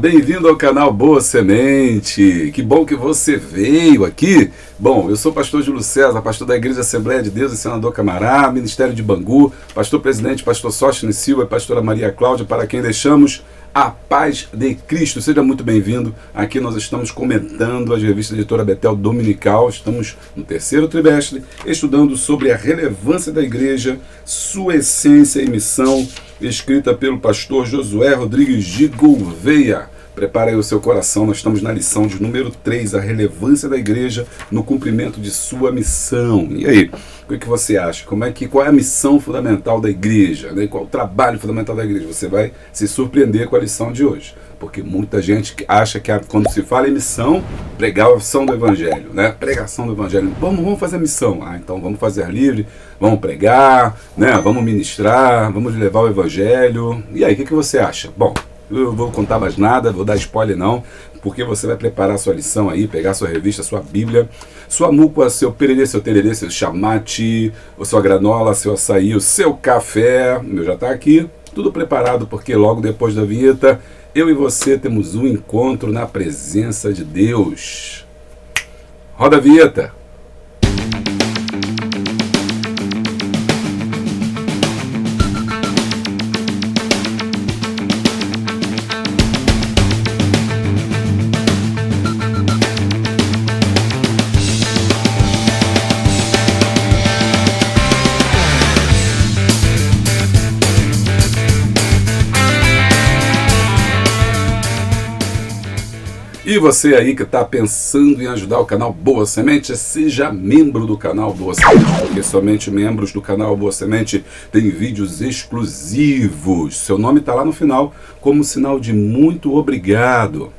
Bem-vindo ao canal Boa Semente. Que bom que você veio aqui. Bom, eu sou o pastor Júlio César, pastor da Igreja Assembleia de Deus e Senador Camará, Ministério de Bangu, pastor presidente, pastor Sóstenes Silva e pastora Maria Cláudia, para quem deixamos a paz de Cristo. Seja muito bem-vindo. Aqui nós estamos comentando as revistas Editora Betel Dominical. Estamos no terceiro trimestre, estudando sobre a relevância da igreja, sua essência e missão, escrita pelo pastor Josué Rodrigues de Gouveia. Prepare aí o seu coração, nós estamos na lição de número 3, a relevância da igreja no cumprimento de sua missão. E aí, o que você acha? Qual é a missão fundamental da igreja? Né? Qual é o trabalho fundamental da igreja? Você vai se surpreender com a lição de hoje. Porque muita gente acha que quando se fala em missão, pregação do evangelho, né? Pregação do evangelho. Vamos fazer missão. Então vamos fazer livre, vamos pregar, né? Vamos ministrar, vamos levar o evangelho. E aí, o que você acha? Bom, eu vou contar mais nada, vou dar spoiler não, porque você vai preparar sua lição aí, pegar sua revista, sua bíblia, sua muca, seu pererê, seu tererê, seu chamate, a sua granola, seu açaí, o seu café, o meu já está aqui, tudo preparado, porque logo depois da vinheta, eu e você temos um encontro na presença de Deus. Roda a vinheta! E você aí que está pensando em ajudar o canal Boa Semente, seja membro do canal Boa Semente, porque somente membros do canal Boa Semente têm vídeos exclusivos. Seu nome está lá no final como sinal de muito obrigado.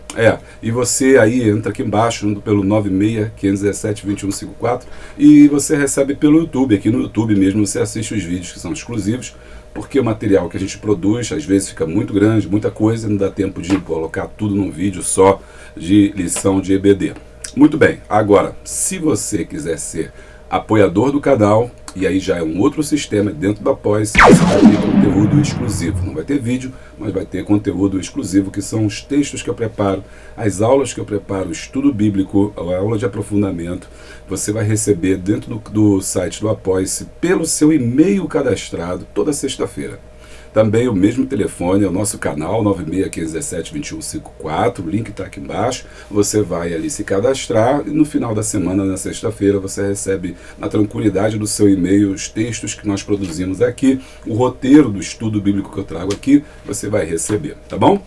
E você aí entra aqui embaixo pelo 96-517-2154 e você recebe pelo YouTube. Aqui no YouTube mesmo você assiste os vídeos que são exclusivos, porque o material que a gente produz às vezes fica muito grande, muita coisa, não dá tempo de colocar tudo num vídeo só de lição de EBD. Muito bem, agora, se você quiser ser apoiador do canal, e aí já é um outro sistema dentro da Pós, você vai ter conteúdo exclusivo. Não vai ter vídeo, mas vai ter conteúdo exclusivo, que são os textos que eu preparo, as aulas que eu preparo, o estudo bíblico, a aula de aprofundamento. Você vai receber dentro do site do Apoia-se pelo seu e-mail cadastrado toda sexta-feira. Também o mesmo telefone, é o nosso canal, 96-517-2154, o link está aqui embaixo. Você vai ali se cadastrar e no final da semana, na sexta-feira, você recebe na tranquilidade do seu e-mail os textos que nós produzimos aqui, o roteiro do estudo bíblico que eu trago aqui, você vai receber, tá bom?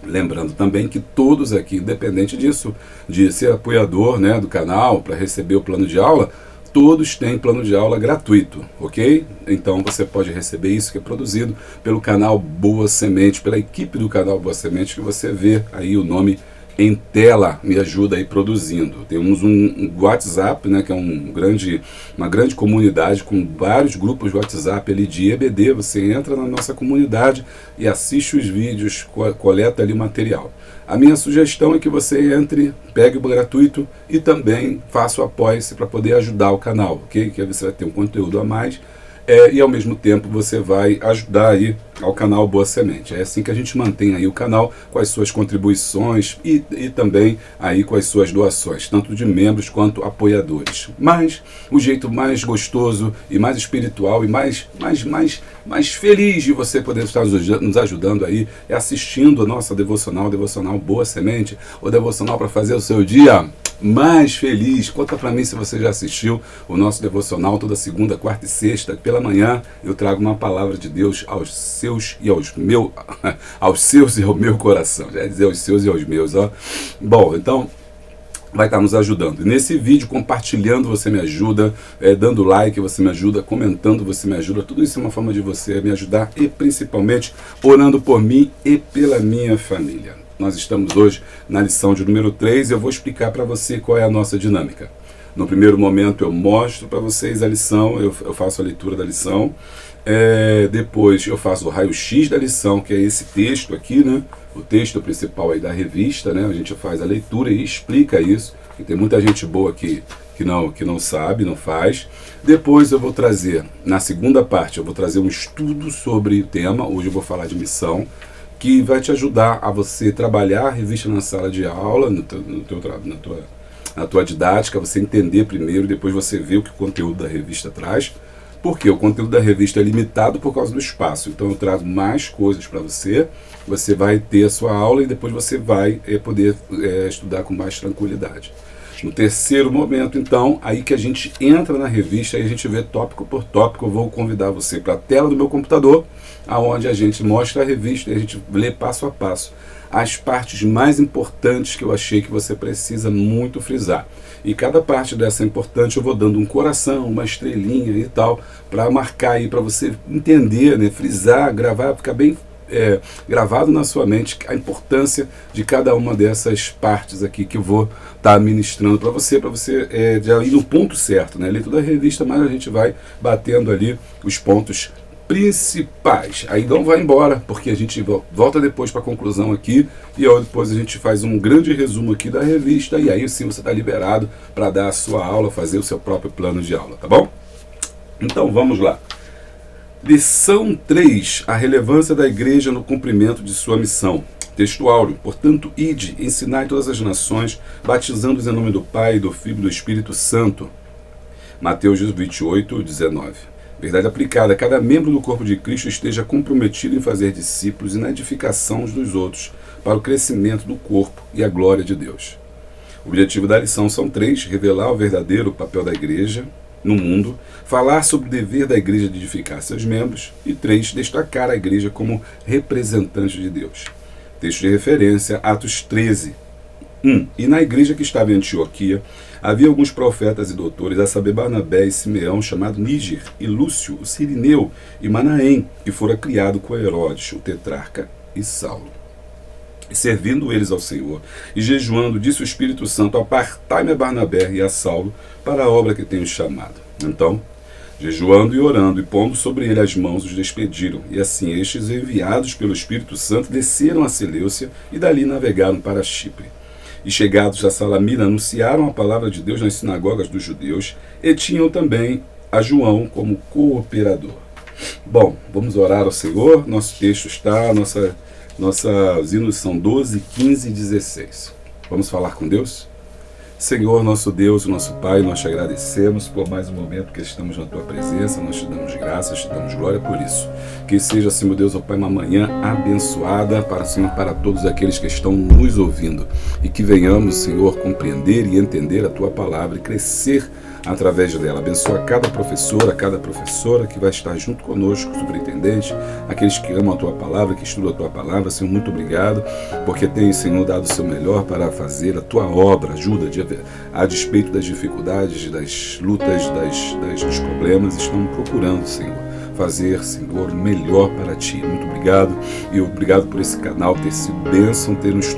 Lembrando também que todos aqui, independente disso, de ser apoiador, né, do canal, para receber o plano de aula, todos têm plano de aula gratuito, ok? Então você pode receber isso que é produzido pelo canal Boa Semente, pela equipe do canal Boa Semente, que você vê aí o nome em tela, me ajuda aí produzindo. Temos um WhatsApp, né, que é uma grande comunidade com vários grupos de WhatsApp ali de EBD. Você entra na nossa comunidade e assiste os vídeos, coleta ali o material. A minha sugestão é que você entre, pegue o gratuito e também faça o apoio-se para poder ajudar o canal, ok? Que aí você vai ter um conteúdo a mais e ao mesmo tempo você vai ajudar aí ao canal Boa Semente. É assim que a gente mantém aí o canal com as suas contribuições e também aí com as suas doações, tanto de membros quanto apoiadores. Mas o jeito mais gostoso e mais espiritual e mais feliz de você poder estar nos ajudando aí é assistindo a nossa devocional Boa Semente, o devocional para fazer o seu dia mais feliz. Conta para mim se você já assistiu o nosso devocional toda segunda, quarta e sexta. Pela manhã eu trago uma palavra de Deus aos seus e aos meus, aos seus e ao meu coração. Já ia dizer aos seus e aos meus, ó. Bom, então vai estar nos ajudando. Nesse vídeo, compartilhando, você me ajuda, dando like, você me ajuda, comentando, você me ajuda. Tudo isso é uma forma de você me ajudar e principalmente orando por mim e pela minha família. Nós estamos hoje na lição de número 3 e eu vou explicar para você qual é a nossa dinâmica. No primeiro momento eu mostro para vocês a lição, eu faço a leitura da lição, depois eu faço o raio-x da lição, que é esse texto aqui, né? O texto principal aí da revista, né? A gente faz a leitura e explica isso, e tem muita gente boa aqui que não sabe, não faz. Depois eu vou trazer, na segunda parte, eu vou trazer um estudo sobre o tema. Hoje eu vou falar de missão. que vai te ajudar a você trabalhar a revista na sala de aula, na tua didática, você entender primeiro, depois você vê o que o conteúdo da revista traz. Porque o conteúdo da revista é limitado por causa do espaço. Então eu trago mais coisas para você, você vai ter a sua aula e depois você vai poder estudar com mais tranquilidade. No terceiro momento, então, aí que a gente entra na revista e a gente vê tópico por tópico. Eu vou convidar você para a tela do meu computador, aonde a gente mostra a revista e a gente lê passo a passo as partes mais importantes que eu achei que você precisa muito frisar. E cada parte dessa importante eu vou dando um coração, uma estrelinha e tal, para marcar aí, para você entender, né, frisar, gravar, ficar bem gravado na sua mente a importância de cada uma dessas partes aqui que eu vou estar ministrando para você já ir no ponto certo, né? Ler toda a revista, mas a gente vai batendo ali os pontos principais. Aí não vai embora, porque a gente volta depois para a conclusão aqui e depois a gente faz um grande resumo aqui da revista e aí sim você está liberado para dar a sua aula, fazer o seu próprio plano de aula, tá bom? Então vamos lá. Lição 3, a relevância da igreja no cumprimento de sua missão. Texto áureo, portanto, ide, ensinai todas as nações, batizando-os em nome do Pai, do Filho e do Espírito Santo. Mateus 28, 19. Verdade aplicada, cada membro do corpo de Cristo esteja comprometido em fazer discípulos e na edificação uns dos outros, para o crescimento do corpo e a glória de Deus. O objetivo da lição são 3, revelar o verdadeiro papel da igreja no mundo, falar sobre o dever da igreja de edificar seus membros e 3, destacar a igreja como representante de Deus. Texto de referência, Atos 13. 1. E na igreja que estava em Antioquia, havia alguns profetas e doutores, a saber Barnabé e Simeão, chamado Níger, e Lúcio, o Cirineu, e Manaém, que fora criado com Herodes, o tetrarca, e Saulo. E servindo eles ao Senhor, e jejuando, disse o Espírito Santo, apartai-me a Barnabé e a Saulo para a obra que tenho chamado. Então, jejuando e orando, e pondo sobre ele as mãos, os despediram. E assim estes, enviados pelo Espírito Santo, desceram a Seleucia e dali navegaram para Chipre. E chegados a Salamina, anunciaram a palavra de Deus nas sinagogas dos judeus, e tinham também a João como cooperador. Bom, vamos orar ao Senhor. Nosso texto está, nossas hinos são 12, 15 e 16. Vamos falar com Deus? Senhor, nosso Deus, nosso Pai, nós te agradecemos por mais um momento que estamos na Tua presença, nós te damos graças, te damos glória por isso. Que seja, Senhor Deus, ó Pai, uma manhã abençoada para, Senhor, para todos aqueles que estão nos ouvindo e que venhamos, Senhor, compreender e entender a Tua palavra e crescer através dela. Abençoa cada professora que vai estar junto conosco, superintendente, aqueles que amam a Tua palavra, que estudam a Tua palavra. Senhor, muito obrigado, porque tem, Senhor, dado o seu melhor para fazer a Tua obra. Ajuda a despeito das dificuldades, das lutas, dos problemas, estão procurando, Senhor, fazer, Senhor, melhor para Ti. Muito obrigado, e obrigado por esse canal ter sido bênção,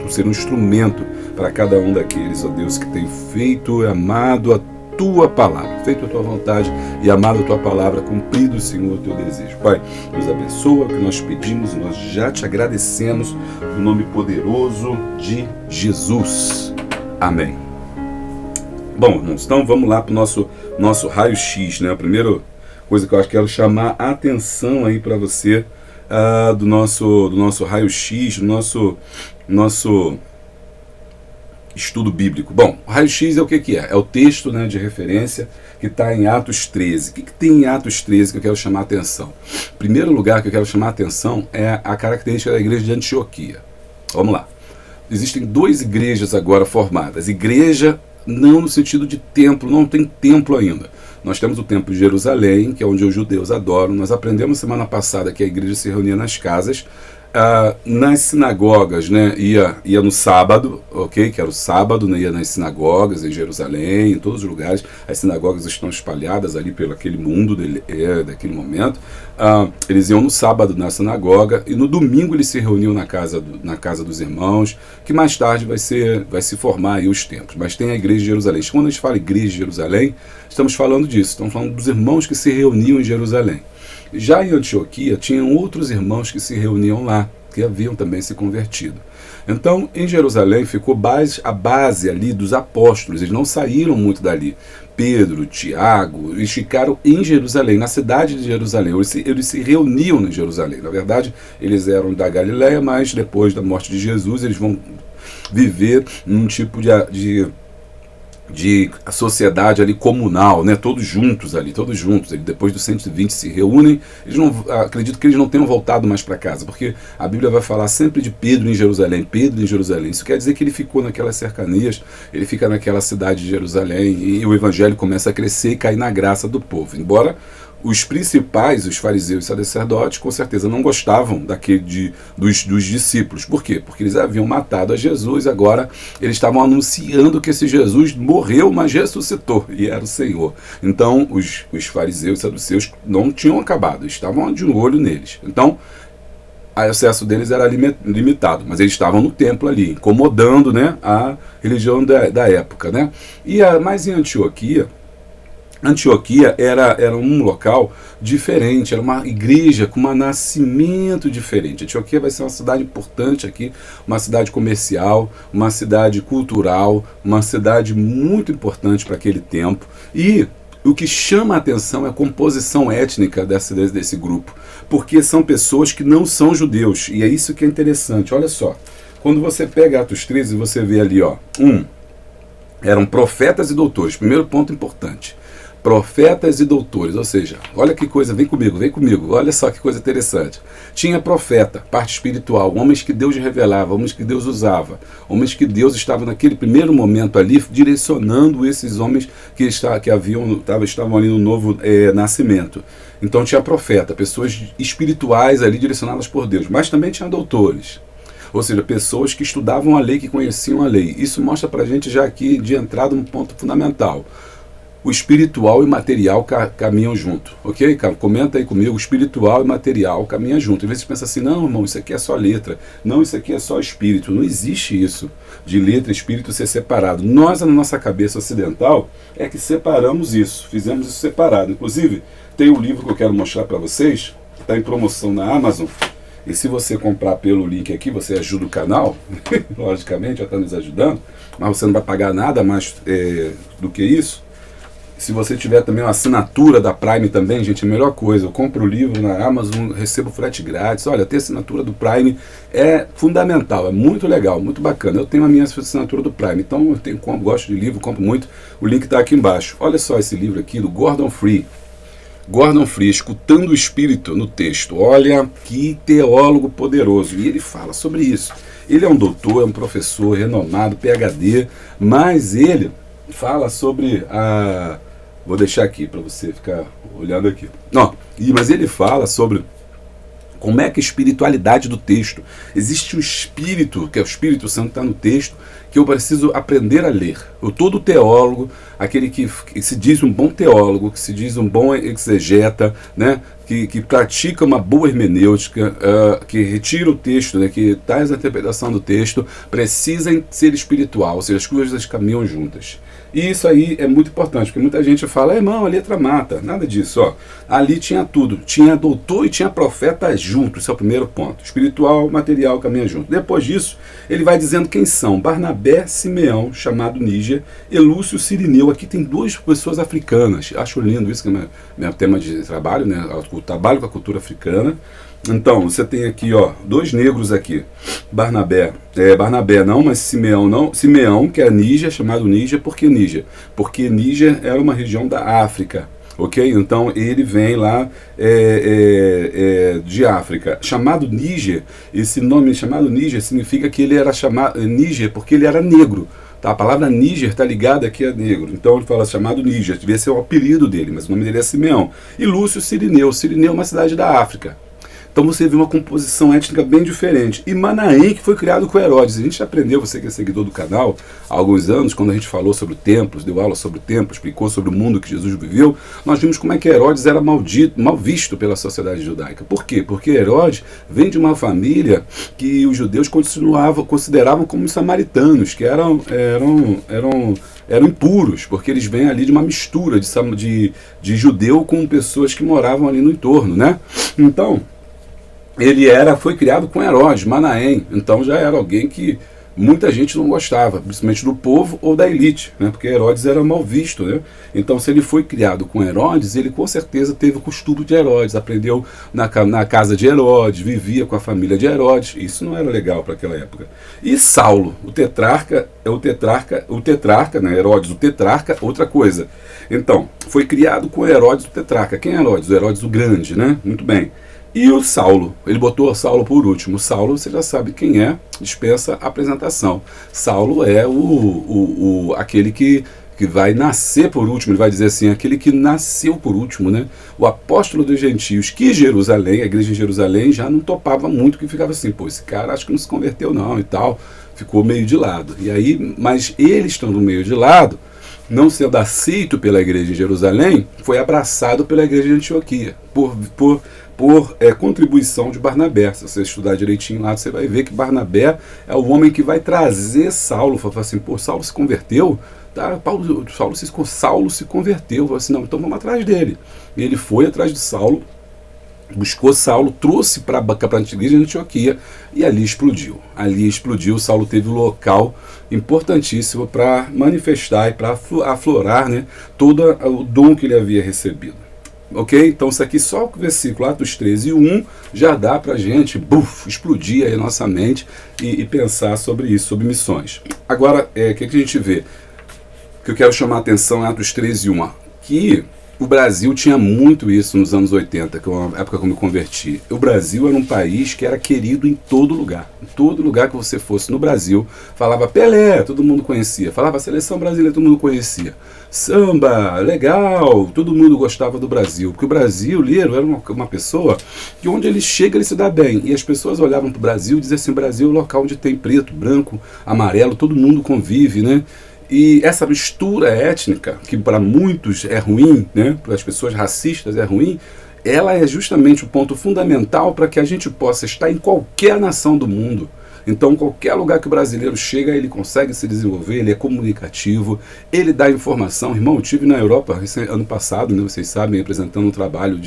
ser um instrumento para cada um daqueles, ó Deus, que tem feito e amado a Tua palavra, feito a Tua vontade e amado a Tua palavra, cumprido, Senhor, o Teu desejo. Pai, nos abençoa, o que nós pedimos, nós já Te agradecemos, no nome poderoso de Jesus. Amém. Bom, irmãos, então vamos lá para o nosso raio-x, né? A primeira coisa que eu quero chamar a atenção aí para você do nosso raio-x, do nosso estudo bíblico. Bom, o raio-x é o que é? É o texto, né, de referência que está em Atos 13. O que tem em Atos 13 que eu quero chamar a atenção? Em primeiro lugar que eu quero chamar a atenção é a característica da igreja de Antioquia. Vamos lá. Existem 2 igrejas agora formadas. Igreja não no sentido de templo, não tem templo ainda. Nós temos o templo de Jerusalém, que é onde os judeus adoram. Nós aprendemos semana passada que a igreja se reunia nas casas, nas sinagogas, né, ia no sábado, ok? Que era o sábado, né, ia nas sinagogas em Jerusalém, em todos os lugares. As sinagogas estão espalhadas ali pelo aquele mundo daquele momento. Eles iam no sábado na sinagoga e no domingo eles se reuniam na casa dos irmãos, que mais tarde vai se formar aí os templos. Mas tem a igreja de Jerusalém. Quando a gente fala igreja de Jerusalém, estamos falando disso, estamos falando dos irmãos que se reuniam em Jerusalém. Já em Antioquia, tinham outros irmãos que se reuniam lá, que haviam também se convertido. Então, em Jerusalém ficou a base ali dos apóstolos, eles não saíram muito dali. Pedro, Tiago, eles ficaram em Jerusalém, na cidade de Jerusalém, eles se reuniam em Jerusalém. Na verdade, eles eram da Galileia, mas depois da morte de Jesus, eles vão viver num tipo de sociedade ali comunal, né? Todos juntos. Depois dos 120 se reúnem. Acredito que eles não tenham voltado mais para casa, porque a Bíblia vai falar sempre de Pedro em Jerusalém. Isso quer dizer que ele ficou naquelas cercanias, ele fica naquela cidade de Jerusalém, e o evangelho começa a crescer e cair na graça do povo. Embora os principais, os fariseus e sacerdotes, com certeza não gostavam dos discípulos. Por quê? Porque eles haviam matado a Jesus, agora eles estavam anunciando que esse Jesus morreu, mas ressuscitou, e era o Senhor. Então, os fariseus e saduceus não tinham acabado, estavam de olho neles. Então, o acesso deles era limitado, mas eles estavam no templo ali, incomodando, né, a religião da época, né? Mas em Antioquia era um local diferente, era uma igreja com um nascimento diferente. Antioquia vai ser uma cidade importante aqui, uma cidade comercial, uma cidade cultural, uma cidade muito importante para aquele tempo. E o que chama a atenção é a composição étnica desse grupo, porque são pessoas que não são judeus, e é isso que é interessante. Olha só, quando você pega Atos 13, você vê ali, eram profetas e doutores, primeiro ponto importante. Profetas e doutores, ou seja, olha que coisa, vem comigo, olha só que coisa interessante. Tinha profeta, parte espiritual, homens que Deus revelava, homens que Deus usava, homens que Deus estava naquele primeiro momento ali direcionando esses homens que estavam ali no novo nascimento. Então tinha profeta, pessoas espirituais ali direcionadas por Deus, mas também tinha doutores. Ou seja, pessoas que estudavam a lei, que conheciam a lei. Isso mostra pra gente já aqui de entrada um ponto fundamental. O espiritual e material caminham junto, ok? Comenta aí comigo, espiritual e material caminham junto. Às vezes você pensa assim, não, irmão, isso aqui é só letra, não, isso aqui é só espírito. Não existe isso, de letra e espírito ser separado. Nós, na nossa cabeça ocidental, é que separamos isso, fizemos isso separado. Inclusive, tem um livro que eu quero mostrar para vocês, que está em promoção na Amazon, e se você comprar pelo link aqui, você ajuda o canal, logicamente, já está nos ajudando, mas você não vai pagar nada mais do que isso. Se você tiver também uma assinatura da Prime também, gente, é a melhor coisa. Eu compro o livro na Amazon, recebo frete grátis. Olha, ter assinatura do Prime é fundamental, é muito legal, muito bacana. Eu tenho a minha assinatura do Prime, então eu gosto de livro, compro muito. O link está aqui embaixo. Olha só esse livro aqui do Gordon Fee. Gordon Fee, Escutando o Espírito no texto. Olha que teólogo poderoso. E ele fala sobre isso. Ele é um doutor, é um professor renomado, PhD, mas ele fala sobre Vou deixar aqui para você ficar olhando aqui. Mas ele fala sobre como é que a espiritualidade do texto. Existe o Espírito, que é o Espírito Santo, está no texto, que eu preciso aprender a ler. Todo teólogo, aquele que se diz um bom teólogo, que se diz um bom exegeta, né, que pratica uma boa hermenêutica, que retira o texto, né, que traz a interpretação do texto, precisa ser espiritual, ou seja, as coisas caminham juntas. E isso aí é muito importante, porque muita gente fala, irmão, a letra mata. Nada disso, ali tinha tudo, tinha doutor e tinha profeta junto, esse é o primeiro ponto. Espiritual, material, caminha junto. Depois disso, ele vai dizendo quem são: Barnabé, Simeão, chamado Níger, e Lúcio, Cirineu. Aqui tem duas pessoas africanas. Acho lindo isso, que é meu tema de trabalho, né? Eu trabalho com a cultura africana. Então, você tem aqui, dois negros aqui. Barnabé não, mas Simeão não. Simeão, que é Níger, chamado Níger. Por que Níger? Porque Níger era uma região da África, ok? Então, ele vem lá de África. Chamado Níger, esse nome chamado Níger significa que ele era chamado Níger porque ele era negro. Tá? A palavra Níger está ligada aqui a negro. Então ele fala chamado Níger, devia ser o apelido dele, mas o nome dele é Simeão. E Lúcio, Cirineu. Cirineu é uma cidade da África. Então você vê uma composição étnica bem diferente. E Manaém, que foi criado com Herodes. A gente já aprendeu, você que é seguidor do canal, há alguns anos, quando a gente falou sobre templos, deu aula sobre templos, explicou sobre o mundo que Jesus viveu, nós vimos como é que Herodes era mal visto pela sociedade judaica. Por quê? Porque Herodes vem de uma família que os judeus consideravam como samaritanos, que eram impuros, porque eles vêm ali de uma mistura de judeu com pessoas que moravam ali no entorno, né? Então, foi criado com Herodes, Manaém, então já era alguém que muita gente não gostava, principalmente do povo ou da elite, né? Porque Herodes era mal visto, né? Então, se ele foi criado com Herodes, ele com certeza teve o costume de Herodes, aprendeu na casa de Herodes, vivia com a família de Herodes. Isso não era legal para aquela época. E Saulo, o tetrarca, né? Herodes, o tetrarca, outra coisa. Então, foi criado com Herodes, o tetrarca. Quem é Herodes? O Herodes o Grande, né? Muito bem. E o Saulo, ele botou o Saulo por último. Saulo, você já sabe quem é, dispensa a apresentação. Saulo é aquele que vai nascer por último, ele vai dizer assim, aquele que nasceu por último, né? O apóstolo dos gentios, que Jerusalém, a igreja em Jerusalém, já não topava muito, que ficava assim, pô, esse cara acho que não se converteu não e tal, ficou meio de lado. E aí, mas ele estando meio de lado, não sendo aceito pela igreja em Jerusalém, foi abraçado pela igreja de Antioquia, por contribuição de Barnabé. Se você estudar direitinho lá, você vai ver que Barnabé é o homem que vai trazer Saulo. Fala assim, pô, Saulo se converteu? Tá, Saulo se converteu. Fala assim, não, então vamos atrás dele. E ele foi atrás de Saulo, buscou Saulo, trouxe para a igreja de Antioquia e ali explodiu. Ali explodiu, Saulo teve um local importantíssimo para manifestar e para aflorar, né, todo o dom que ele havia recebido. Ok? Então isso aqui só o versículo Atos 13:1 já dá para a gente explodir aí a nossa mente e pensar sobre isso, sobre missões. Agora, o que a gente vê? Que eu quero chamar a atenção é Atos 13:1, que o Brasil tinha muito isso nos anos 80, que é uma época que eu me converti. O Brasil era um país que era querido em todo lugar. Em todo lugar que você fosse no Brasil, falava Pelé, todo mundo conhecia. Falava Seleção Brasileira, todo mundo conhecia. Samba, legal, todo mundo gostava do Brasil. Porque o brasileiro era uma pessoa que onde ele chega, ele se dá bem. E as pessoas olhavam para o Brasil e diziam assim, Brasil é o local onde tem preto, branco, amarelo, todo mundo convive, né? E essa mistura étnica, que para muitos é ruim, né, para as pessoas racistas é ruim, ela é justamente o ponto fundamental para que a gente possa estar em qualquer nação do mundo. Então, qualquer lugar que o brasileiro chega, ele consegue se desenvolver, ele é comunicativo, ele dá informação. Irmão, eu estive na Europa ano passado, né, vocês sabem, apresentando um trabalho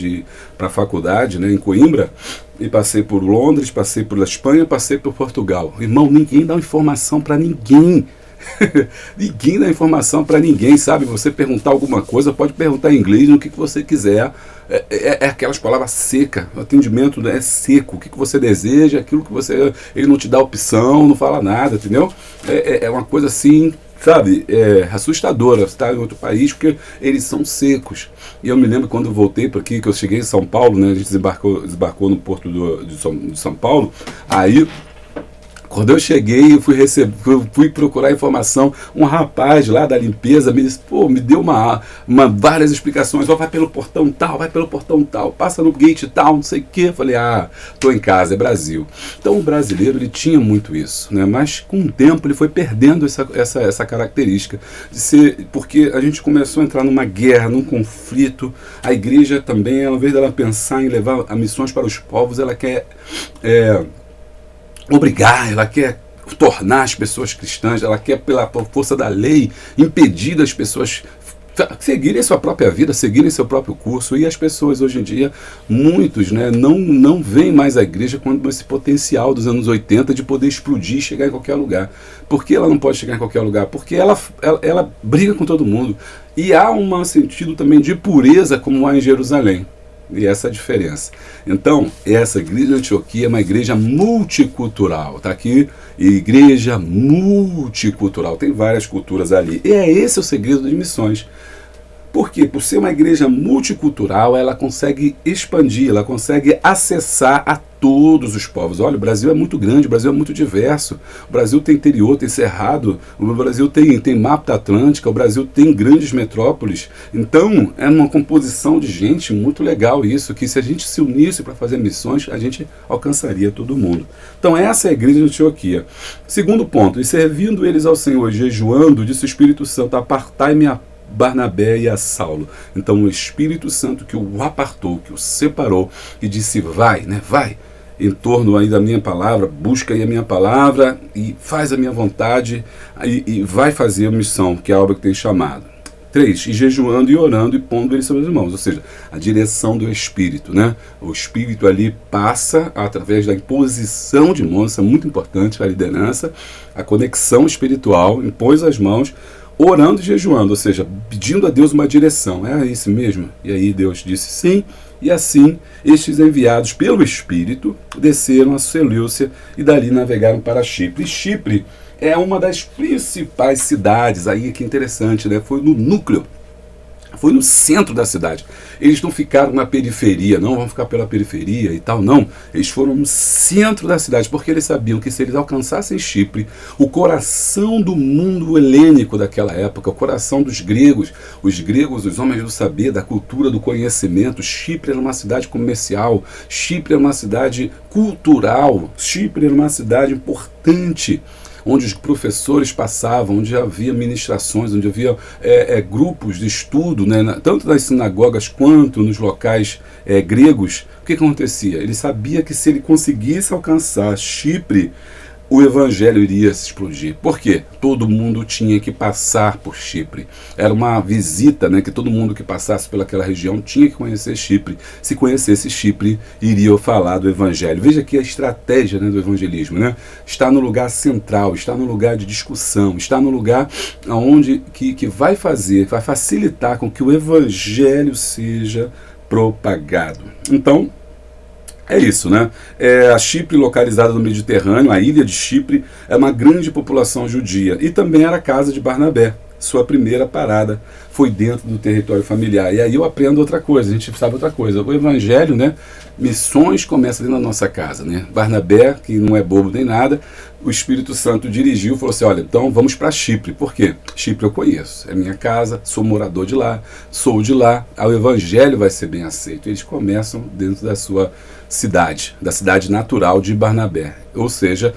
para a faculdade, né, em Coimbra, e passei por Londres, passei por Espanha, passei por Portugal. Irmão, ninguém dá informação para ninguém. Ninguém dá informação para ninguém, sabe? Você perguntar alguma coisa, pode perguntar em inglês, no que você quiser. É aquelas palavras secas. O atendimento é seco. O que você deseja, aquilo que você. Ele não te dá opção, não fala nada, entendeu? É uma coisa assim, sabe? Assustadora. Você está em outro país porque eles são secos. E eu me lembro quando eu voltei para aqui, que eu cheguei em São Paulo, né? A gente desembarcou no porto de São Paulo. Aí, quando eu cheguei, eu fui procurar informação, um rapaz lá da limpeza me disse, pô, me deu várias explicações, vai pelo portão tal, passa no gate tal, não sei o quê. Eu falei, tô em casa, é Brasil. Então o brasileiro, ele tinha muito isso, né? Mas com o tempo ele foi perdendo essa característica de ser, porque a gente começou a entrar numa guerra, num conflito. A igreja também, ao invés dela pensar em levar a missões para os povos, ela quer obrigar, ela quer tornar as pessoas cristãs, ela quer, pela força da lei, impedir das pessoas seguirem sua própria vida, seguirem seu próprio curso. E as pessoas hoje em dia, muitos, né, não veem mais a igreja com esse potencial dos anos 80 de poder explodir e chegar em qualquer lugar. Por que ela não pode chegar em qualquer lugar? Porque ela briga com todo mundo. E há um sentido também de pureza, como há em Jerusalém. E essa é a diferença. Então, essa igreja de Antioquia é uma igreja multicultural. Está aqui, igreja multicultural. Tem várias culturas ali. E esse o segredo de missões. Por quê? Por ser uma igreja multicultural, ela consegue expandir, ela consegue acessar a todos os povos. Olha, o Brasil é muito grande, o Brasil é muito diverso. O Brasil tem interior, tem cerrado, o Brasil tem mapa atlântica, o Brasil tem grandes metrópoles. Então, é uma composição de gente muito legal isso, que se a gente se unisse para fazer missões, a gente alcançaria todo mundo. Então, essa é a igreja de Antioquia. Segundo ponto, e servindo eles ao Senhor, jejuando, disse o Espírito Santo, apartai-me a Barnabé e a Saulo. Então o Espírito Santo que o apartou, que o separou e disse, vai, em torno aí da minha palavra, busca aí a minha palavra e faz a minha vontade e vai fazer a missão, que é a obra que tem chamado. 3, e jejuando e orando e pondo ele sobre as mãos, ou seja, a direção do Espírito, né? O Espírito ali passa através da imposição de mãos, isso é muito importante, a liderança, a conexão espiritual, impôs as mãos, orando e jejuando, ou seja, pedindo a Deus uma direção. É isso mesmo? E aí Deus disse sim, e assim estes enviados pelo Espírito desceram a Seleucia e dali navegaram para Chipre. E Chipre é uma das principais cidades, aí que interessante, né? Foi no núcleo, foi no centro da cidade. Eles não ficaram na periferia, não vão ficar pela periferia e tal, não. Eles foram no centro da cidade, porque eles sabiam que se eles alcançassem Chipre, o coração do mundo helênico daquela época, o coração dos gregos, os homens do saber, da cultura, do conhecimento, Chipre era uma cidade comercial, Chipre era uma cidade cultural, Chipre era uma cidade importante, onde os professores passavam, onde havia ministrações, onde havia grupos de estudo, né, tanto nas sinagogas quanto nos locais gregos. O que acontecia? Ele sabia que se ele conseguisse alcançar Chipre, o evangelho iria se explodir. Por quê? Todo mundo tinha que passar por Chipre. Era uma visita, né, que todo mundo que passasse pelaquela região tinha que conhecer Chipre. Se conhecesse Chipre, iria falar do evangelho. Veja aqui a estratégia, né, do evangelismo, né? Está no lugar central, está no lugar de discussão, está no lugar onde que vai facilitar com que o evangelho seja propagado. Então, é isso, né? A Chipre, localizada no Mediterrâneo, a ilha de Chipre, é uma grande população judia. E também era a casa de Barnabé. Sua primeira parada foi dentro do território familiar. E aí eu aprendo outra coisa, a gente sabe outra coisa. O evangelho, né? Missões começam dentro da nossa casa, né? Barnabé, que não é bobo nem nada, o Espírito Santo dirigiu e falou assim, olha, então vamos para Chipre. Por quê? Chipre eu conheço, é minha casa, sou morador de lá, sou de lá, o evangelho vai ser bem aceito. Eles começam dentro da sua cidade, da cidade natural de Barnabé. Ou seja,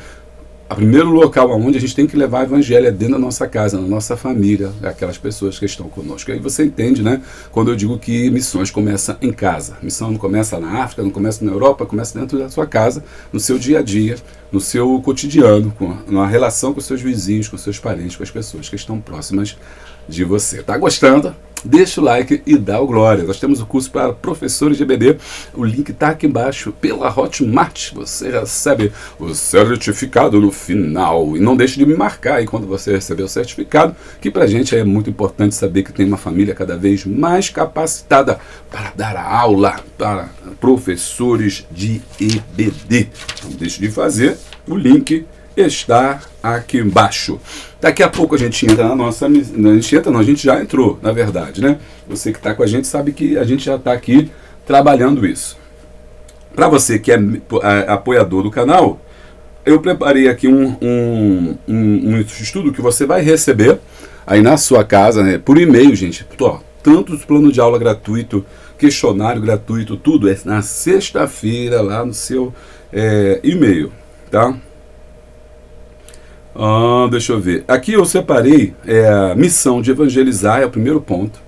o primeiro local onde a gente tem que levar o evangelho é dentro da nossa casa, na nossa família, aquelas pessoas que estão conosco. Aí você entende, né? Quando eu digo que missões começam em casa. Missão não começa na África, não começa na Europa, começa dentro da sua casa, no seu dia a dia, no seu cotidiano, na relação com os seus vizinhos, com os seus parentes, com as pessoas que estão próximas de você. Tá gostando? Deixa o like e dá o glória. Nós temos o curso para professores de EBD. O link está aqui embaixo pela Hotmart. Você recebe o certificado no final. E não deixe de me marcar aí quando você receber o certificado, que para a gente é muito importante saber que tem uma família cada vez mais capacitada para dar aula para professores de EBD. Não deixe de fazer. O link está aqui embaixo. Daqui a pouco a gente entra na nossa... A gente já entrou, na verdade, né? Você que está com a gente sabe que a gente já está aqui trabalhando isso. Para você que é apoiador do canal, eu preparei aqui um estudo que você vai receber aí na sua casa, né? Por e-mail, gente. Tanto o plano de aula gratuito, questionário gratuito, tudo é na sexta-feira lá no seu e-mail, tá? Deixa eu ver. Aqui eu separei a missão de evangelizar, é o primeiro ponto.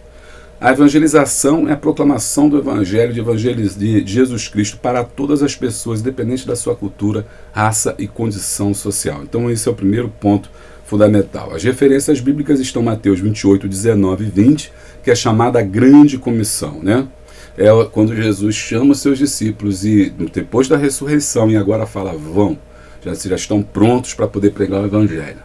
A evangelização é a proclamação do evangelho de Jesus Cristo para todas as pessoas, independente da sua cultura, raça e condição social. Então esse é o primeiro ponto fundamental. As referências bíblicas estão em Mateus 28, 19 e 20, que é chamada Grande Comissão, né? É quando Jesus chama os seus discípulos e depois da ressurreição e agora fala, vão. Já estão prontos para poder pregar o evangelho.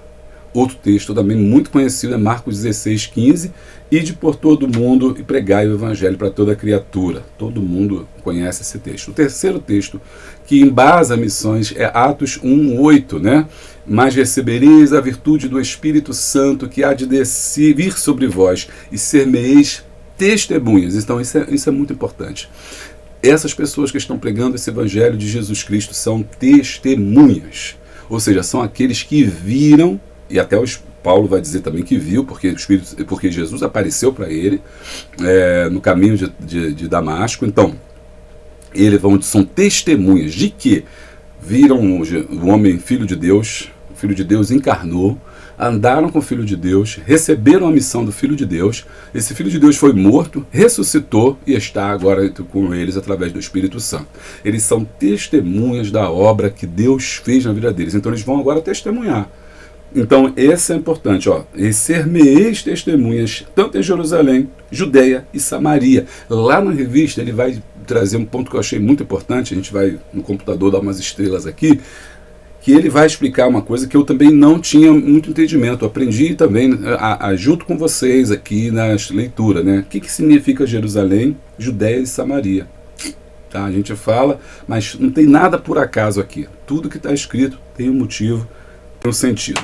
Outro texto também muito conhecido é Marcos 16, 15, ide por todo mundo e pregai o evangelho para toda criatura. Todo mundo conhece esse texto. O terceiro texto que embasa missões é Atos 1, 8, né? Mas recebereis a virtude do Espírito Santo que há de vir sobre vós e ser-me-eis testemunhas. Então isso é muito importante. Essas pessoas que estão pregando esse evangelho de Jesus Cristo são testemunhas, ou seja, são aqueles que viram, e até Paulo vai dizer também que viu, porque Jesus apareceu para ele no caminho de Damasco. Então, são testemunhas de que viram o homem, filho de Deus, o Filho de Deus encarnou, andaram com o Filho de Deus, receberam a missão do Filho de Deus, esse Filho de Deus foi morto, ressuscitou e está agora com eles através do Espírito Santo. Eles são testemunhas da obra que Deus fez na vida deles, então eles vão agora testemunhar. Então, esse é importante, ó. E ser-me-eis testemunhas, tanto em Jerusalém, Judeia e Samaria. Lá na revista, ele vai trazer um ponto que eu achei muito importante. A gente vai no computador dar umas estrelas aqui, que ele vai explicar uma coisa que eu também não tinha muito entendimento. Eu aprendi também, junto com vocês aqui na leitura, né? O que significa Jerusalém, Judeia e Samaria? Tá? A gente fala, mas não tem nada por acaso aqui. Tudo que está escrito tem um motivo, tem um sentido.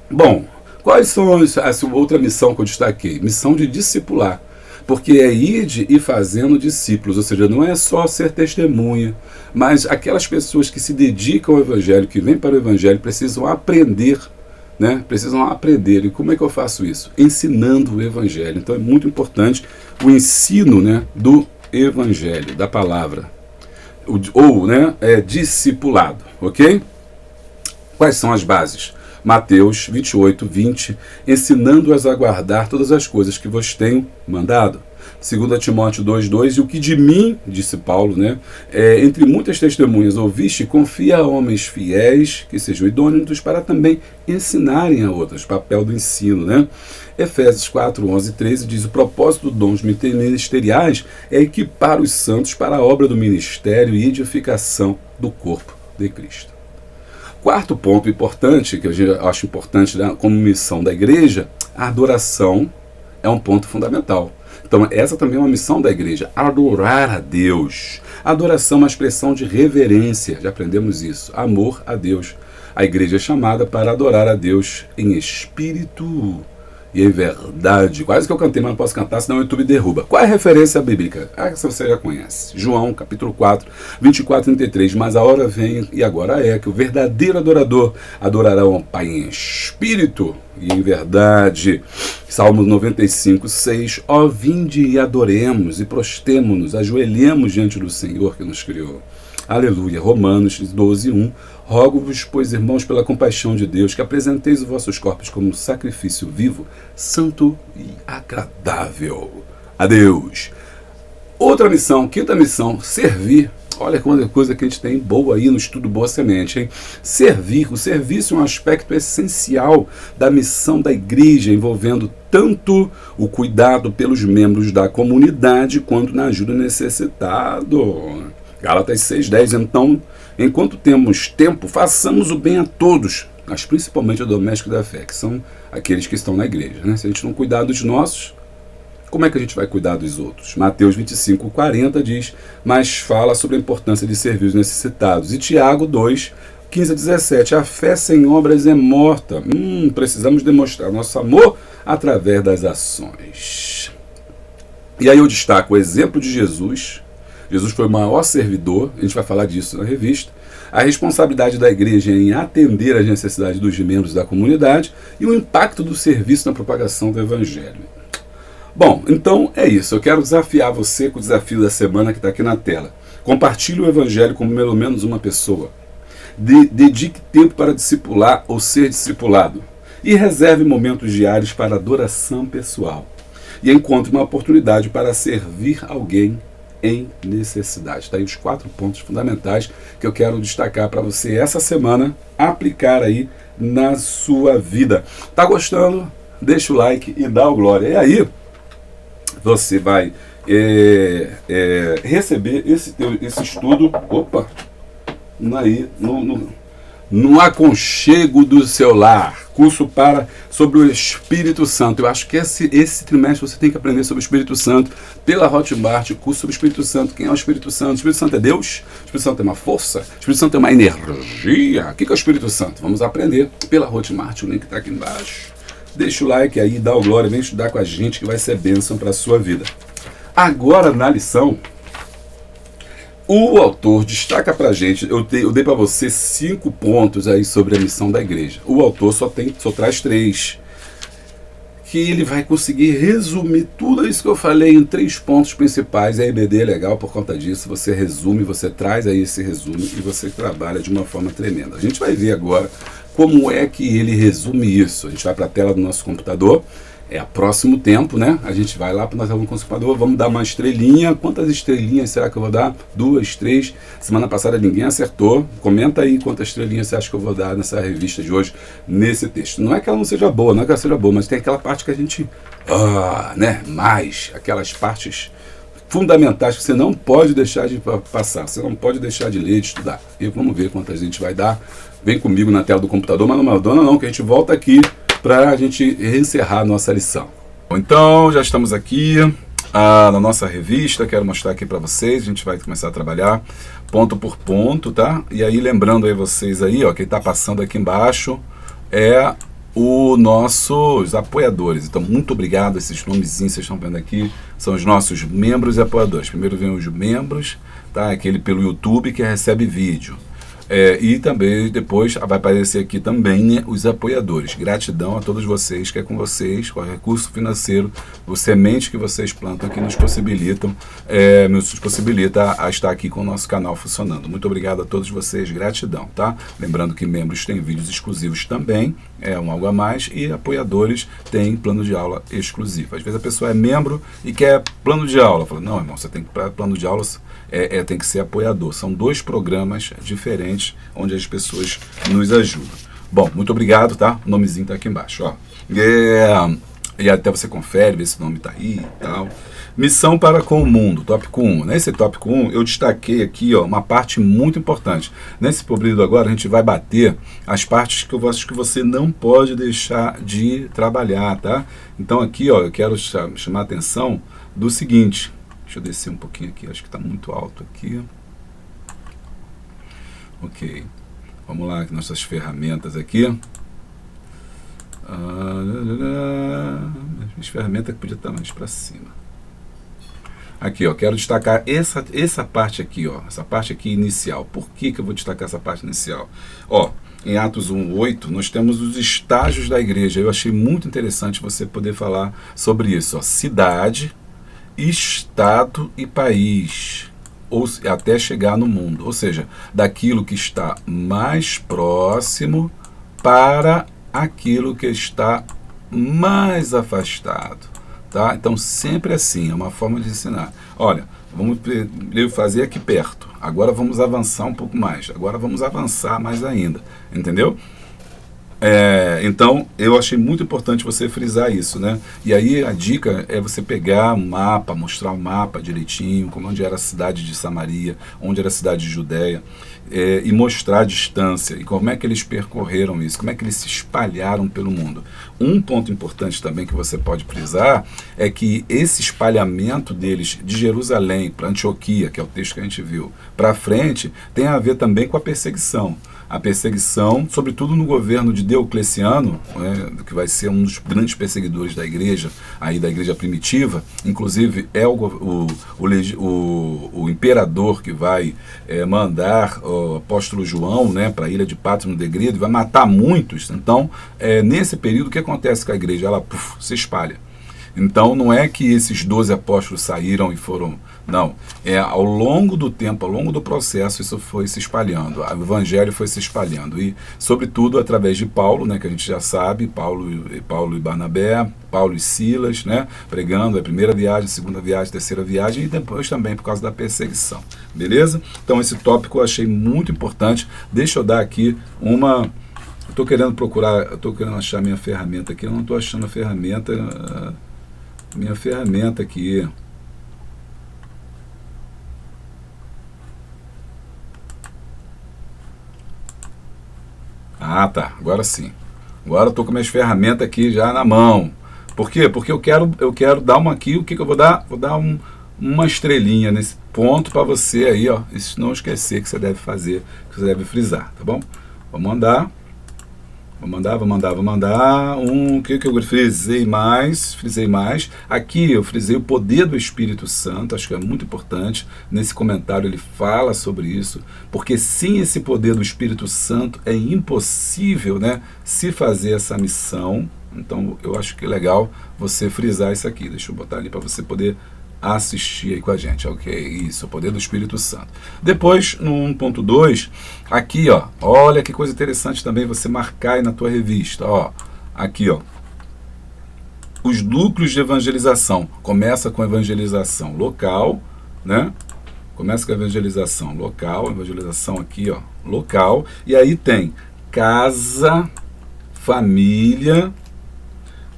Bom, quais são essa outra missão que eu destaquei? Missão de discipular. Porque é ide e fazendo discípulos, ou seja, não é só ser testemunha, mas aquelas pessoas que se dedicam ao Evangelho, que vêm para o Evangelho, precisam aprender, né? Precisam aprender. E como é que eu faço isso? Ensinando o Evangelho. Então é muito importante o ensino, né, do Evangelho, da palavra, ou discipulado, ok? Quais são as bases? Mateus 28, 20, ensinando-as a guardar todas as coisas que vos tenho mandado. 2 Timóteo 2, 2, e o que de mim, disse Paulo, né, entre muitas testemunhas ouviste, confia a homens fiéis, que sejam idôneos, para também ensinarem a outros, papel do ensino, né? Efésios 4, 11 e 13 diz, o propósito dos dons ministeriais é equipar os santos para a obra do ministério e edificação do corpo de Cristo. Quarto ponto importante, que eu acho importante, né, como missão da igreja, a adoração é um ponto fundamental. Então essa também é uma missão da igreja, adorar a Deus. Adoração é uma expressão de reverência, já aprendemos isso, amor a Deus. A igreja é chamada para adorar a Deus em espírito e em verdade. Quase que eu cantei, mas não posso cantar, senão o YouTube derruba. Qual é a referência bíblica? Essa você já conhece. João, capítulo 4, 24 e 33. Mas a hora vem, e agora é, que o verdadeiro adorador adorará o Pai em espírito e em verdade. Salmos 95, 6. Ó, vinde e adoremos, e prostemo-nos, ajoelhemos diante do Senhor que nos criou. Aleluia. Romanos 12, 1. Rogo-vos, pois, irmãos, pela compaixão de Deus, que apresenteis os vossos corpos como sacrifício vivo, santo e agradável a Deus. Outra missão, quinta missão, servir. Olha quanta coisa que a gente tem boa aí no estudo Boa Semente, hein? Servir. O serviço é um aspecto essencial da missão da igreja, envolvendo tanto o cuidado pelos membros da comunidade, quanto na ajuda necessitado. Gálatas 6,10. Então, enquanto temos tempo, façamos o bem a todos, mas principalmente ao doméstico da fé, que são aqueles que estão na igreja, né? Se a gente não cuidar dos nossos, como é que a gente vai cuidar dos outros? Mateus 25, 40 diz, mas fala sobre a importância de servir os necessitados. E Tiago 2, 15 a 17, a fé sem obras é morta. Precisamos demonstrar nosso amor através das ações. E aí eu destaco o exemplo de Jesus. Jesus foi o maior servidor, a gente vai falar disso na revista. A responsabilidade da igreja em atender às necessidades dos membros da comunidade e o impacto do serviço na propagação do Evangelho. Bom, então é isso. Eu quero desafiar você com o desafio da semana que está aqui na tela. Compartilhe o Evangelho com pelo menos uma pessoa. Dedique tempo para discipular ou ser discipulado. E reserve momentos diários para adoração pessoal. E encontre uma oportunidade para servir alguém em necessidade. Está aí os 4 pontos fundamentais que eu quero destacar para você essa semana, aplicar aí na sua vida. Tá gostando? Deixa o like e dá o glória. E aí você vai receber esse estudo, aí no aconchego do seu lar, curso sobre o Espírito Santo. Eu acho que esse trimestre você tem que aprender sobre o Espírito Santo pela Hotmart, curso sobre o Espírito Santo. Quem é o Espírito Santo? O Espírito Santo é Deus? O Espírito Santo é uma força? O Espírito Santo é uma energia? O que é o Espírito Santo? Vamos aprender pela Hotmart, o link está aqui embaixo. Deixa o like aí, dá o glória, vem estudar com a gente que vai ser bênção para a sua vida. Agora na lição, o autor destaca pra gente, eu dei para você 5 pontos aí sobre a missão da igreja. O autor só traz 3. Que ele vai conseguir resumir tudo isso que eu falei em 3 pontos principais. A EBD é legal por conta disso. Você resume, você traz aí esse resumo e você trabalha de uma forma tremenda. A gente vai ver agora como é que ele resume isso. A gente vai para a tela do nosso computador É a próximo tempo, né? A gente vai lá para nós vamos consumador, vamos dar uma estrelinha. Quantas estrelinhas será que eu vou dar? 2, 3. Semana passada ninguém acertou. Comenta aí quantas estrelinhas você acha que eu vou dar nessa revista de hoje, nesse texto. Não é que ela não seja boa, não é que ela seja boa, mas tem aquela parte que a gente, né? Mais aquelas partes fundamentais que você não pode deixar de passar, você não pode deixar de ler, de estudar. E vamos ver quantas a gente vai dar. Vem comigo na tela do computador, mas não abandona não, que a gente volta aqui para a gente encerrar a nossa lição. Então, já estamos aqui na nossa revista, quero mostrar aqui para vocês, a gente vai começar a trabalhar ponto por ponto, tá? E aí, lembrando aí vocês aí, ó, quem está passando aqui embaixo é os nossos apoiadores. Então, muito obrigado, esses nomezinhos que vocês estão vendo aqui, são os nossos membros e apoiadores. Primeiro vem os membros, tá? Aquele pelo YouTube que recebe vídeo. E também depois vai aparecer aqui também, né, os apoiadores. Gratidão a todos vocês, que é com vocês, com o recurso financeiro, o semente que vocês plantam que nos possibilita a estar aqui com o nosso canal funcionando. Muito obrigado a todos vocês, gratidão, tá? Lembrando que membros têm vídeos exclusivos também, algo a mais, e apoiadores têm plano de aula exclusivo. Às vezes a pessoa é membro e quer plano de aula. Fala, não, irmão, você tem que para plano de aula tem que ser apoiador. São 2 programas diferentes onde as pessoas nos ajudam. Bom, muito obrigado, tá? O nomezinho tá aqui embaixo, ó. E até você confere, vê se o nome tá aí e tal. Missão para com o mundo, tópico 1. Nesse tópico 1, eu destaquei aqui, ó, uma parte muito importante. Nesse período agora, a gente vai bater as partes que eu acho que você não pode deixar de trabalhar, tá? Então aqui, ó, eu quero chamar a atenção do seguinte. Deixa eu descer um pouquinho aqui, acho que está muito alto aqui. Ok, vamos lá, nossas ferramentas aqui. As ferramentas que podia estar mais para cima. Aqui, ó, quero destacar essa parte aqui, ó, essa parte aqui inicial. Por que eu vou destacar essa parte inicial? Ó, em Atos 1:8, nós temos os estágios da igreja. Eu achei muito interessante você poder falar sobre isso, ó. Cidade, estado e país, ou até chegar no mundo, ou seja, daquilo que está mais próximo para aquilo que está mais afastado, tá? Então sempre assim, é uma forma de ensinar. Olha, vamos fazer aqui perto, agora vamos avançar um pouco mais, agora vamos avançar mais ainda, entendeu? Então, eu achei muito importante você frisar isso, né? E aí a dica é você pegar um mapa, mostrar um mapa direitinho, como onde era a cidade de Samaria, onde era a cidade de Judéia, e mostrar a distância, e como é que eles percorreram isso, como é que eles se espalharam pelo mundo. Um ponto importante também que você pode frisar é que esse espalhamento deles de Jerusalém para Antioquia, que é o texto que a gente viu, para frente, tem a ver também com a perseguição. A perseguição, sobretudo no governo de Diocleciano, que vai ser um dos grandes perseguidores da igreja, aí da igreja primitiva, inclusive é o imperador que vai mandar o apóstolo João, né, para a ilha de Patmos no degredo, e vai matar muitos. Então, nesse período, o que acontece com a igreja? Ela se espalha. Então, não é que esses 12 apóstolos saíram e foram... Não, ao longo do tempo, ao longo do processo, isso foi se espalhando, o evangelho foi se espalhando, e sobretudo através de Paulo, né, que a gente já sabe, Paulo e Barnabé, Paulo e Silas, né, pregando a primeira viagem, segunda viagem, terceira viagem, e depois também por causa da perseguição, beleza? Então esse tópico eu achei muito importante. Deixa eu dar aqui uma... Estou querendo achar minha ferramenta aqui, eu não estou achando a ferramenta, minha ferramenta aqui. Ah, tá, agora sim. Agora eu tô com minhas ferramentas aqui já na mão. Por quê? Porque eu quero dar uma aqui, o que eu vou dar? Vou dar uma estrelinha nesse ponto para você aí, ó, isso não esquecer que você deve fazer, que você deve frisar, tá bom? Vamos andar. Vou mandar. O que eu frisei mais? Aqui eu frisei o poder do Espírito Santo, acho que é muito importante. Nesse comentário ele fala sobre isso, porque sem esse poder do Espírito Santo é impossível, né, se fazer essa missão. Então eu acho que é legal você frisar isso aqui. Deixa eu botar ali para você poder assistir aí com a gente, ok? Isso, o poder do Espírito Santo. Depois, no 1.2, aqui, ó, olha que coisa interessante também você marcar aí na tua revista, ó, aqui, ó, os núcleos de evangelização. Começa com evangelização local, né? Começa com a evangelização local, evangelização aqui, ó, local, e aí tem casa, família,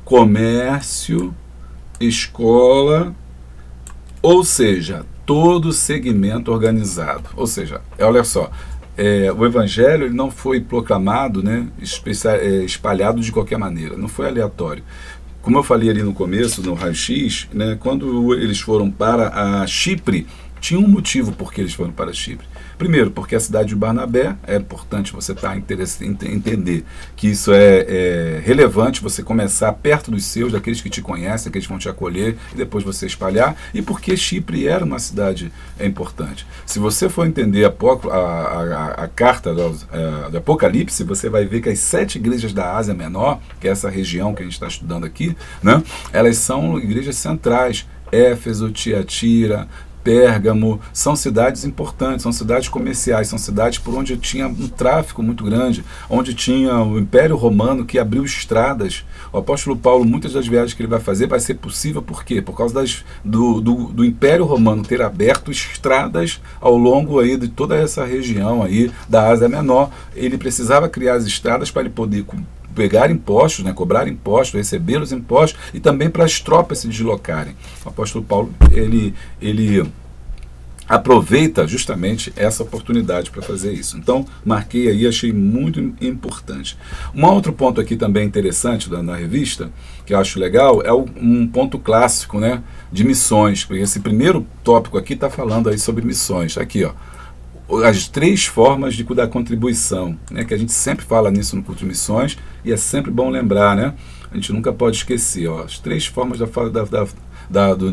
comércio, escola, ou seja, todo segmento organizado. Ou seja, olha só, o evangelho ele não foi proclamado, né, espalhado de qualquer maneira, não foi aleatório. Como eu falei ali no começo, no raio-x, né, quando eles foram para a Chipre, tinha um motivo por que eles foram para Chipre. Primeiro, porque a cidade de Barnabé, é importante você entender que isso é relevante, você começar perto dos seus, daqueles que te conhecem, aqueles que vão te acolher, e depois você espalhar, e porque Chipre era uma cidade importante. Se você for entender a carta do Apocalipse, você vai ver que as 7 igrejas da Ásia Menor, que é essa região que a gente está estudando aqui, né, elas são igrejas centrais. Éfeso, Tiatira, Pérgamo, são cidades importantes, são cidades comerciais, são cidades por onde tinha um tráfico muito grande, onde tinha o Império Romano que abriu estradas. O apóstolo Paulo, muitas das viagens que ele vai fazer, vai ser possível por quê? Por causa do Império Romano ter aberto estradas ao longo aí de toda essa região aí da Ásia Menor. Ele precisava criar as estradas para ele poder pegar impostos, né, cobrar impostos, receber os impostos e também para as tropas se deslocarem. O apóstolo Paulo, ele aproveita justamente essa oportunidade para fazer isso. Então, marquei aí, achei muito importante. Um outro ponto aqui também interessante na revista, que eu acho legal, é um ponto clássico, né, de missões, porque esse primeiro tópico aqui está falando aí sobre missões. Aqui, ó, as 3 formas de dar contribuição, né, que a gente sempre fala nisso no culto de missões, e é sempre bom lembrar, né? A gente nunca pode esquecer, ó, as 3 formas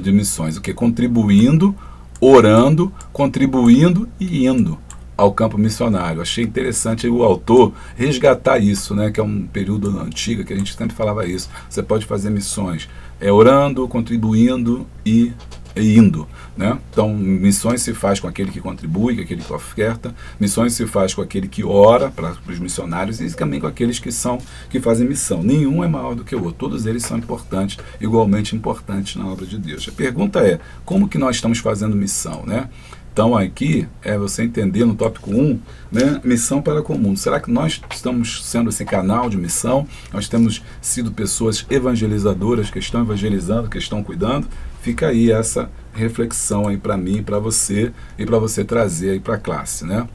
de missões, o que? Contribuindo, orando, contribuindo e indo ao campo missionário. Achei interessante o autor resgatar isso, né, que é um período antigo que a gente sempre falava isso. Você pode fazer missões orando, contribuindo e indo, né? Então, missões se faz com aquele que contribui, com aquele que oferta, missões se faz com aquele que ora para os missionários e também com aqueles que fazem missão. Nenhum é maior do que o outro, todos eles são importantes, igualmente importantes na obra de Deus. A pergunta é, como que nós estamos fazendo missão, né? Então aqui é você entender no tópico 1, né, missão para com o mundo. Será que nós estamos sendo esse canal de missão? Nós temos sido pessoas evangelizadoras que estão evangelizando, que estão cuidando? Fica aí essa reflexão aí para mim, para você e para você trazer aí para a classe, né?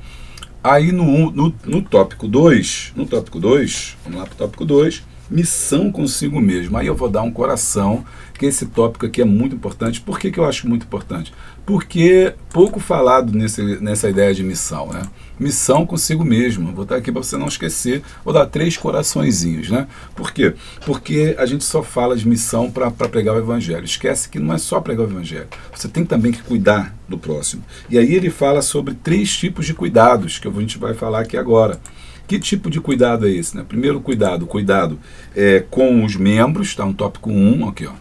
Aí no tópico 2, vamos lá para o tópico 2, missão consigo mesmo. Aí eu vou dar um coração, que esse tópico aqui é muito importante. Por que eu acho muito importante? Porque pouco falado nessa ideia de missão, né? Missão consigo mesmo. Vou botar aqui para você não esquecer. Vou dar 3 coraçõezinhos, né? Por quê? Porque a gente só fala de missão para pregar o evangelho. Esquece que não é só pregar o evangelho. Você tem também que cuidar do próximo. E aí ele fala sobre 3 tipos de cuidados, que a gente vai falar aqui agora. Que tipo de cuidado é esse, né? Primeiro cuidado com os membros, está no tópico 1, aqui, ó.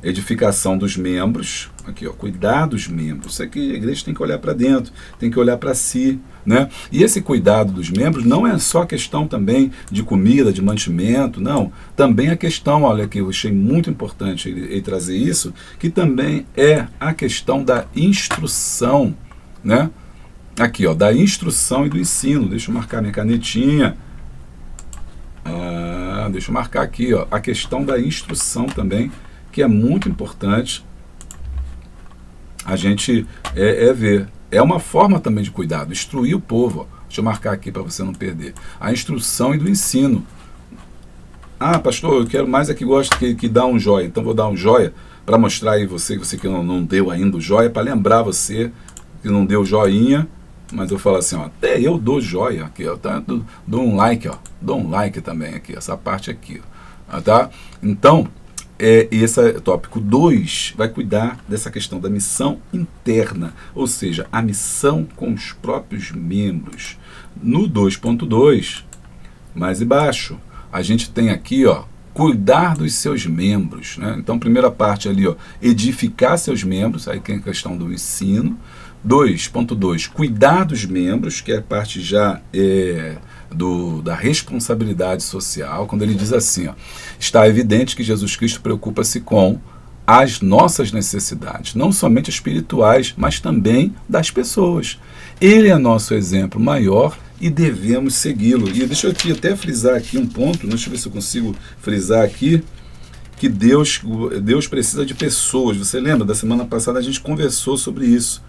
Edificação dos membros, aqui, ó, cuidar dos membros. Isso aqui a igreja tem que olhar para dentro, tem que olhar para si, né? E esse cuidado dos membros não é só questão também de comida, de mantimento, não. Também a questão, olha aqui, eu achei muito importante ele trazer isso, que também é a questão da instrução, né? Aqui, ó, da instrução e do ensino. Deixa eu marcar minha canetinha. Deixa eu marcar aqui, ó, a questão da instrução também, que é muito importante a gente ver. É uma forma também de cuidado, instruir o povo. Ó. Deixa eu marcar aqui para você não perder. A instrução e do ensino. Pastor, eu quero mais que gosta que dá um joia. Então vou dar um joia para mostrar aí você que não deu ainda o joia, para lembrar você que não deu joinha. Mas eu falo assim, ó, até eu dou joia aqui, ó, tá? Dou um like, ó, dou um like também aqui, essa parte aqui, ó, tá? Então, esse é tópico 2, vai cuidar dessa questão da missão interna, ou seja, a missão com os próprios membros. No 2.2, mais embaixo, a gente tem aqui, ó, cuidar dos seus membros, né? Então, primeira parte ali, ó, edificar seus membros, aí tem a questão do ensino. 2.2, cuidar dos membros, que é a parte já da responsabilidade social, quando ele diz assim, ó, está evidente que Jesus Cristo preocupa-se com as nossas necessidades, não somente espirituais, mas também das pessoas. Ele é nosso exemplo maior e devemos segui-lo. E deixa eu aqui até frisar aqui um ponto, deixa eu ver se eu consigo frisar aqui, que Deus precisa de pessoas. Você lembra? Da semana passada a gente conversou sobre isso.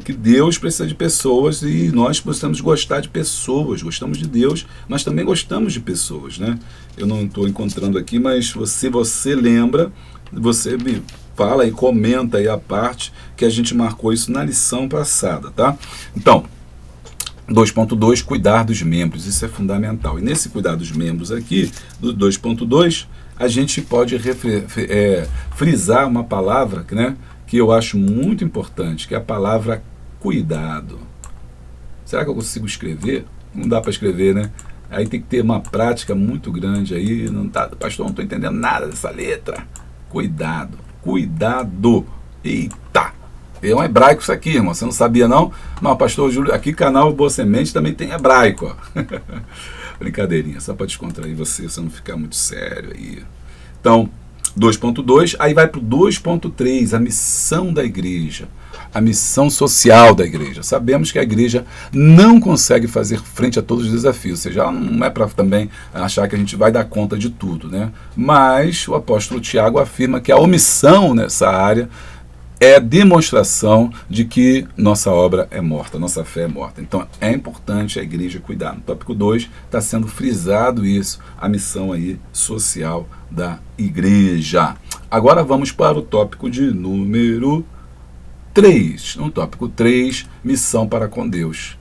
Que Deus precisa de pessoas e nós precisamos gostar de pessoas. Gostamos de Deus, mas também gostamos de pessoas, né? Eu não estou encontrando aqui, mas se você lembra, você me fala e comenta aí a parte que a gente marcou isso na lição passada, tá? Então, 2.2, cuidar dos membros, isso é fundamental. E nesse cuidar dos membros aqui, do 2.2, a gente pode frisar uma palavra, né, que eu acho muito importante, que é a palavra cuidado. Será que eu consigo escrever? Não dá para escrever, né? Aí tem que ter uma prática muito grande aí. Não tá, pastor, não estou entendendo nada dessa letra. Cuidado, cuidado. Eita! É um hebraico isso aqui, irmão. Você não sabia, não? Não, pastor Júlio, aqui canal Boa Semente também tem hebraico, ó. Brincadeirinha, só para descontrair você não ficar muito sério aí. Então, 2.2, aí vai para o 2.3, a missão da igreja, a missão social da igreja. Sabemos que a igreja não consegue fazer frente a todos os desafios, ou seja, ela não é para também achar que a gente vai dar conta de tudo, né? Mas o apóstolo Tiago afirma que a omissão nessa área é demonstração de que nossa obra é morta, nossa fé é morta. Então é importante a igreja cuidar. No tópico 2 está sendo frisado isso, a missão aí social da igreja. Agora vamos para o tópico de número 3. No tópico 3, missão para com Deus.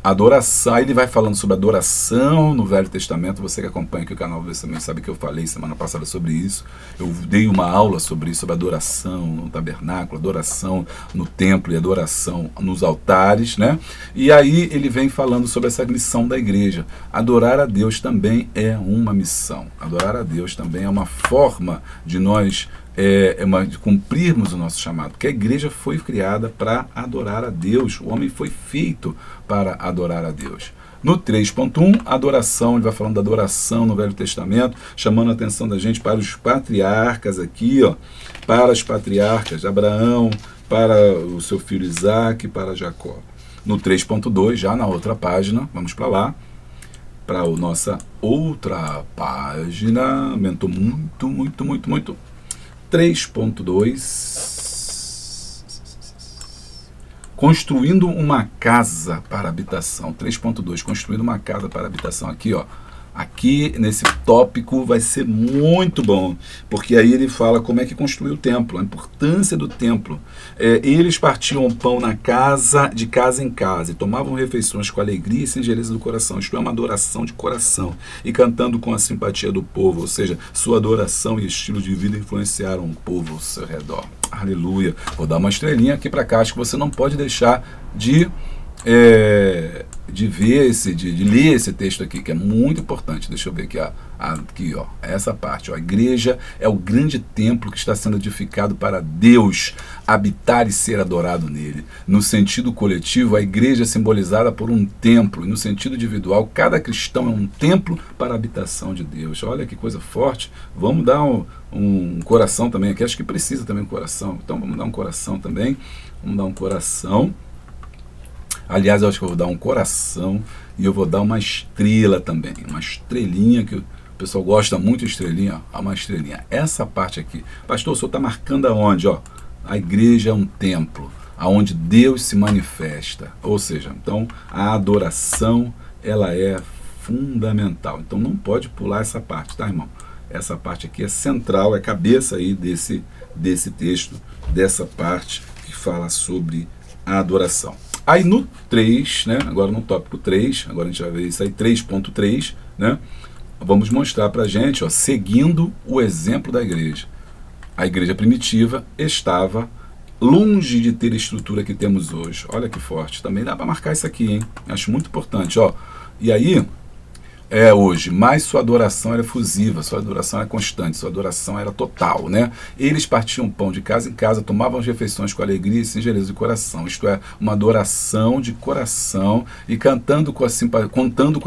Adoração, ele vai falando sobre adoração no Velho Testamento. Você que acompanha aqui o canal você também sabe que eu falei semana passada sobre isso. Eu dei uma aula sobre isso, sobre adoração no tabernáculo, adoração no templo e adoração nos altares, né? E aí ele vem falando sobre essa missão da igreja. Adorar a Deus também é uma missão. Adorar a Deus também é uma forma de nós de cumprirmos o nosso chamado, porque a igreja foi criada para adorar a Deus, o homem foi feito para adorar a Deus. No 3.1, adoração, ele vai falando da adoração no Velho Testamento, chamando a atenção da gente para os patriarcas aqui, ó, para os patriarcas, Abraão, para o seu filho Isaac, para Jacó. No 3.2, já na outra página, vamos para lá, para a nossa outra página, aumentou muito, 3.2, construindo uma casa para habitação. 3.2, construindo uma casa para habitação. Aqui, ó. Aqui, nesse tópico, vai ser muito bom, porque aí ele fala como é que construiu o templo, a importância do templo. Eles partiam pão de casa em casa, e tomavam refeições com alegria e singeleza do coração, isto é, uma adoração de coração, e cantando com a simpatia do povo, ou seja, sua adoração e estilo de vida influenciaram o povo ao seu redor. Aleluia. Vou dar uma estrelinha aqui para cá, acho que você não pode deixar de ler esse texto aqui, que é muito importante. Deixa eu ver aqui, aqui, ó, essa parte, ó. A igreja é o grande templo que está sendo edificado para Deus habitar e ser adorado nele. No sentido coletivo, a igreja é simbolizada por um templo, e no sentido individual, cada cristão é um templo para a habitação de Deus. Olha que coisa forte. Vamos dar um coração também aqui, acho que precisa também um coração, então vamos dar um coração também, vamos dar um coração. Aliás, eu acho que eu vou dar um coração e eu vou dar uma estrela também. Uma estrelinha, que o pessoal gosta muito de estrelinha. Ó, uma estrelinha. Essa parte aqui. Pastor, o senhor está marcando aonde? Ó, a igreja é um templo, onde Deus se manifesta. Ou seja, então, a adoração, ela é fundamental. Então, não pode pular essa parte, tá, irmão? Essa parte aqui é central, é cabeça aí desse texto, dessa parte que fala sobre a adoração. Aí no 3, né, agora no tópico 3, agora a gente vai ver isso aí, 3.3, né, vamos mostrar para a gente, ó, seguindo o exemplo da igreja. A igreja primitiva estava longe de ter a estrutura que temos hoje. Olha que forte, também dá para marcar isso aqui, hein? Acho muito importante, ó. E aí, hoje, mas sua adoração era efusiva, sua adoração era constante, sua adoração era total, né? Eles partiam pão de casa em casa, tomavam as refeições com alegria e singeleza de coração, isto é, uma adoração de coração e contando com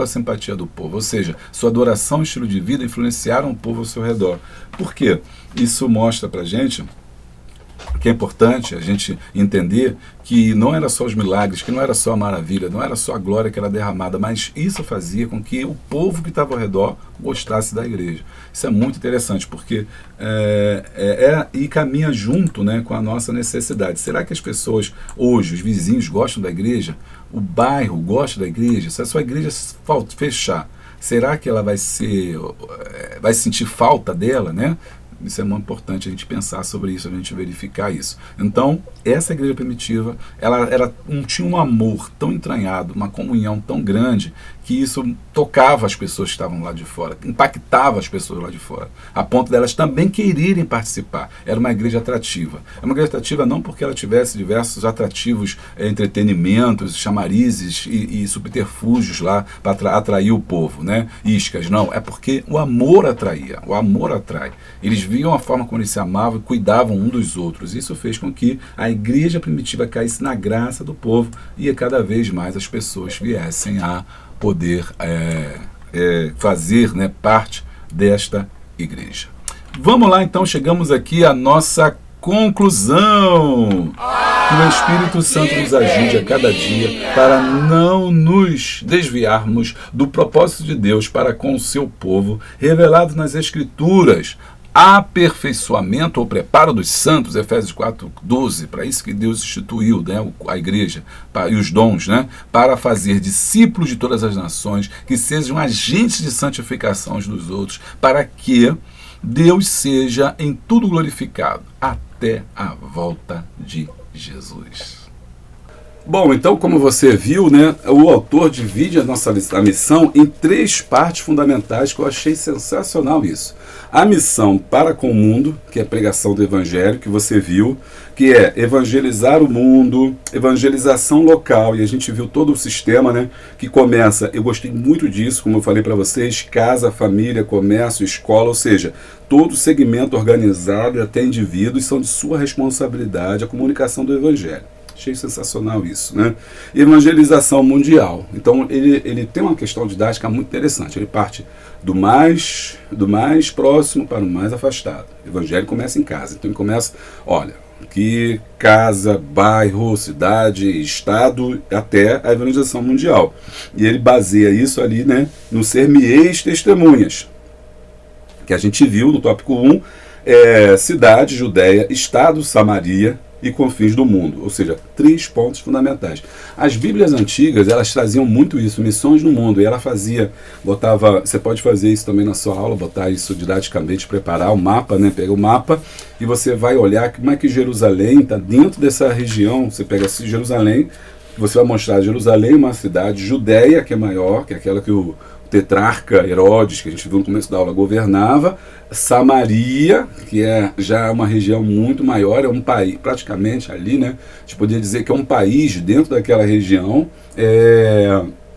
a simpatia do povo, ou seja, sua adoração e estilo de vida influenciaram o povo ao seu redor. Por quê? Isso mostra pra gente que é importante a gente entender que não era só os milagres, que não era só a maravilha, não era só a glória que era derramada, mas isso fazia com que o povo que estava ao redor gostasse da igreja. Isso é muito interessante, porque e caminha junto, né, com a nossa necessidade. Será que as pessoas hoje, os vizinhos gostam da igreja? O bairro gosta da igreja? Se a sua igreja fechar, será que ela vai sentir falta dela, né? Isso é muito importante a gente pensar sobre isso, a gente verificar isso. Então, essa igreja primitiva, ela tinha um amor tão entranhado, uma comunhão tão grande, que isso tocava as pessoas que estavam lá de fora, impactava as pessoas lá de fora, a ponto delas também quererem participar. Era uma igreja atrativa. É uma igreja atrativa não porque ela tivesse diversos atrativos, entretenimentos, chamarizes e subterfúgios lá para atrair o povo, né? Iscas, não. É porque o amor atraía, o amor atrai. Eles viam a forma como eles se amavam e cuidavam um dos outros. Isso fez com que a igreja primitiva caísse na graça do povo e cada vez mais as pessoas viessem a poder fazer, né, parte desta igreja. Vamos lá, então, chegamos aqui à nossa conclusão. Que o Espírito Santo nos ajude a cada dia para não nos desviarmos do propósito de Deus para com o seu povo, revelado nas Escrituras. Aperfeiçoamento ou preparo dos santos, Efésios 4:12, para isso que Deus instituiu, né, a igreja e os dons, né, para fazer discípulos de todas as nações, que sejam agentes de santificação uns dos outros, para que Deus seja em tudo glorificado, até a volta de Jesus. Bom, então, como você viu, né, o autor divide a missão em 3 partes fundamentais, que eu achei sensacional isso. A missão para com o mundo, que é a pregação do evangelho, que você viu, que é evangelizar o mundo, evangelização local, e a gente viu todo o sistema, né, que começa, eu gostei muito disso, como eu falei para vocês, casa, família, comércio, escola, ou seja, todo segmento organizado e até indivíduos são de sua responsabilidade a comunicação do evangelho. Achei sensacional isso, né? Evangelização mundial. Então, ele tem uma questão didática muito interessante. Ele parte do mais próximo para o mais afastado. O evangelho começa em casa. Então, ele começa, olha, que casa, bairro, cidade, estado, até a evangelização mundial. E ele baseia isso ali, né, no ser-me-eis testemunhas, que a gente viu no tópico 1, cidade, Judéia, estado, Samaria, e confins do mundo, ou seja, 3 pontos fundamentais. As Bíblias antigas, elas traziam muito isso, missões no mundo, e ela você pode fazer isso também na sua aula, botar isso didaticamente, preparar o mapa, né, pega o mapa, e você vai olhar como é que Jerusalém está dentro dessa região, você pega Jerusalém, você vai mostrar Jerusalém, uma cidade, Judéia, que é maior, que é aquela que o tetrarca Herodes, que a gente viu no começo da aula, governava, Samaria, que é já uma região muito maior, é um país, praticamente ali, né? A gente poderia dizer que é um país dentro daquela região,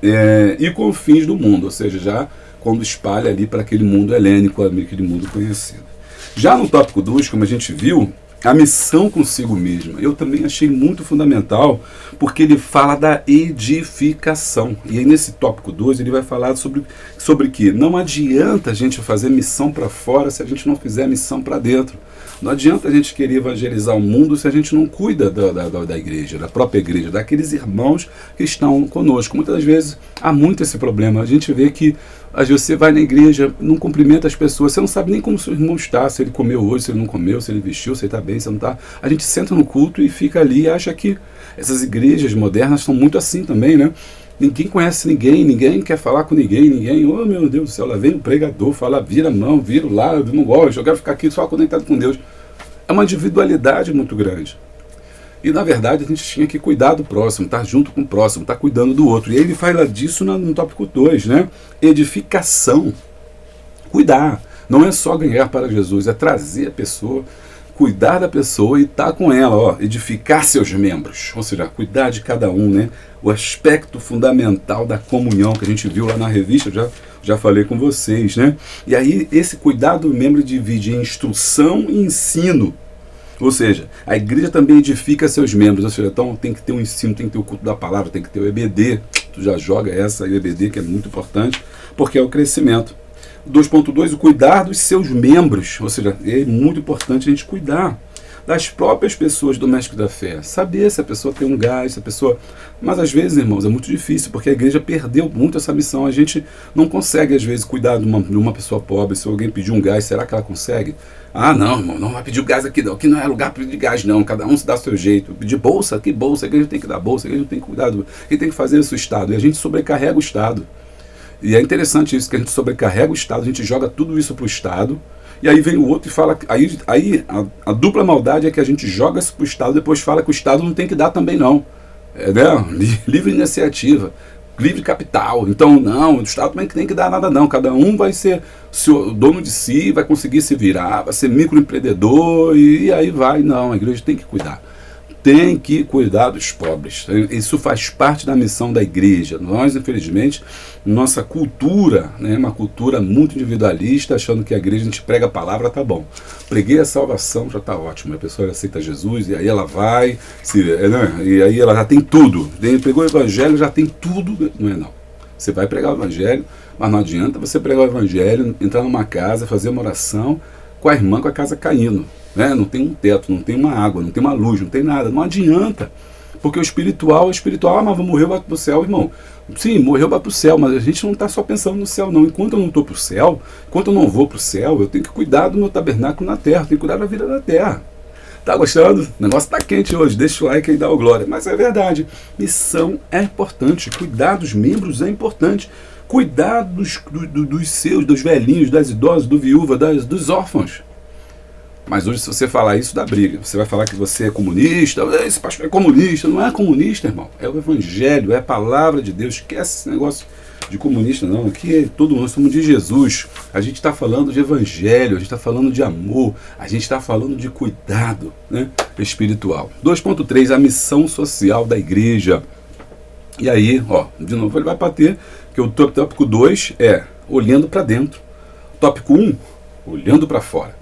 e confins do mundo, ou seja, já quando espalha ali para aquele mundo helênico, aquele mundo conhecido. Já no tópico 2, como a gente viu, a missão consigo mesma, eu também achei muito fundamental, porque ele fala da edificação. E aí nesse tópico 2 ele vai falar sobre que não adianta a gente fazer missão para fora se a gente não fizer missão para dentro. Não adianta a gente querer evangelizar o mundo se a gente não cuida da igreja, da própria igreja, daqueles irmãos que estão conosco. Muitas vezes há muito esse problema. A gente vê que você vai na igreja, não cumprimenta as pessoas, você não sabe nem como o seu irmão está, se ele comeu hoje, se ele não comeu, se ele vestiu, se ele está bem, se ele não está. A gente senta no culto e fica ali e acha que essas igrejas modernas são muito assim também, né? Ninguém conhece ninguém quer falar com ninguém, oh meu Deus do céu, lá vem o pregador, fala, vira a mão, vira o lado, não gosto, eu quero ficar aqui só conectado com Deus. É uma individualidade muito grande. E na verdade a gente tinha que cuidar do próximo, estar junto com o próximo, estar cuidando do outro. E aí ele fala disso no tópico 2, né? Edificação. Cuidar. Não é só ganhar para Jesus, é trazer a pessoa, cuidar da pessoa e estar com ela, ó, edificar seus membros. Ou seja, cuidar de cada um, né? O aspecto fundamental da comunhão que a gente viu lá na revista, já já falei com vocês, né? E aí esse cuidado do membro divide em instrução e ensino. Ou seja, a igreja também edifica seus membros, ou seja, então tem que ter o ensino, tem que ter o culto da palavra, tem que ter o EBD, tu já joga essa aí, o EBD, que é muito importante, porque é o crescimento. 2.2, o cuidar dos seus membros, ou seja, é muito importante a gente cuidar das próprias pessoas domésticas da fé, saber se a pessoa tem um gás, se a pessoa... Mas às vezes, irmãos, é muito difícil, porque a igreja perdeu muito essa missão, a gente não consegue às vezes cuidar de uma pessoa pobre, se alguém pedir um gás, será que ela consegue? Ah, não, irmão, não vai pedir o gás aqui não, aqui não é lugar para pedir gás não, cada um se dá o seu jeito, pedir bolsa, que bolsa, a igreja tem que dar bolsa, a igreja tem que cuidar, quem tem que fazer isso? O Estado, e a gente sobrecarrega o Estado. E é interessante isso, que a gente sobrecarrega o Estado, a gente joga tudo isso para o Estado, e aí vem o outro e fala, aí a dupla maldade é que a gente joga isso para o Estado, depois fala que o Estado não tem que dar também não, né? Livre iniciativa, livre capital, então não, o Estado também tem que dar nada não, cada um vai ser o dono de si, vai conseguir se virar, vai ser microempreendedor e aí vai, não, a igreja tem que cuidar. Tem que cuidar dos pobres. Isso faz parte da missão da igreja. Nós, infelizmente, nossa cultura, né, uma cultura muito individualista, achando que a igreja, a gente prega a palavra, tá bom. Preguei a salvação, já tá ótimo. A pessoa aceita Jesus e aí ela vai, né, e aí ela já tem tudo. Pregou o evangelho, já tem tudo. Não é não. Você vai pregar o evangelho, mas não adianta você pregar o evangelho, entrar numa casa, fazer uma oração com a irmã com a casa caindo. Né? Não tem um teto, não tem uma água, não tem uma luz, não tem nada, não adianta, porque o espiritual é espiritual, mas morreu, vai para o céu, irmão. Sim, morreu, vai para o céu, mas a gente não está só pensando no céu, não. Enquanto eu não estou para o céu, enquanto eu não vou para o céu, eu tenho que cuidar do meu tabernáculo na terra, tenho que cuidar da vida da terra. Tá gostando? O negócio tá quente hoje, deixa o like e dá o glória, mas é verdade, missão é importante, cuidar dos membros é importante, cuidar dos seus, dos velhinhos, das idosas, do viúva, dos órfãos. Mas hoje, se você falar isso, dá briga. Você vai falar que você é comunista, esse pastor é comunista. Não é comunista, irmão. É o evangelho, é a palavra de Deus. Esquece esse negócio de comunista, não. Aqui nós somos de Jesus. A gente está falando de evangelho, a gente está falando de amor, a gente está falando de cuidado, né, espiritual. 2.3, a missão social da igreja. E aí, ó, de novo ele vai bater, que o tópico 2 é olhando para dentro. Tópico 1, olhando para fora.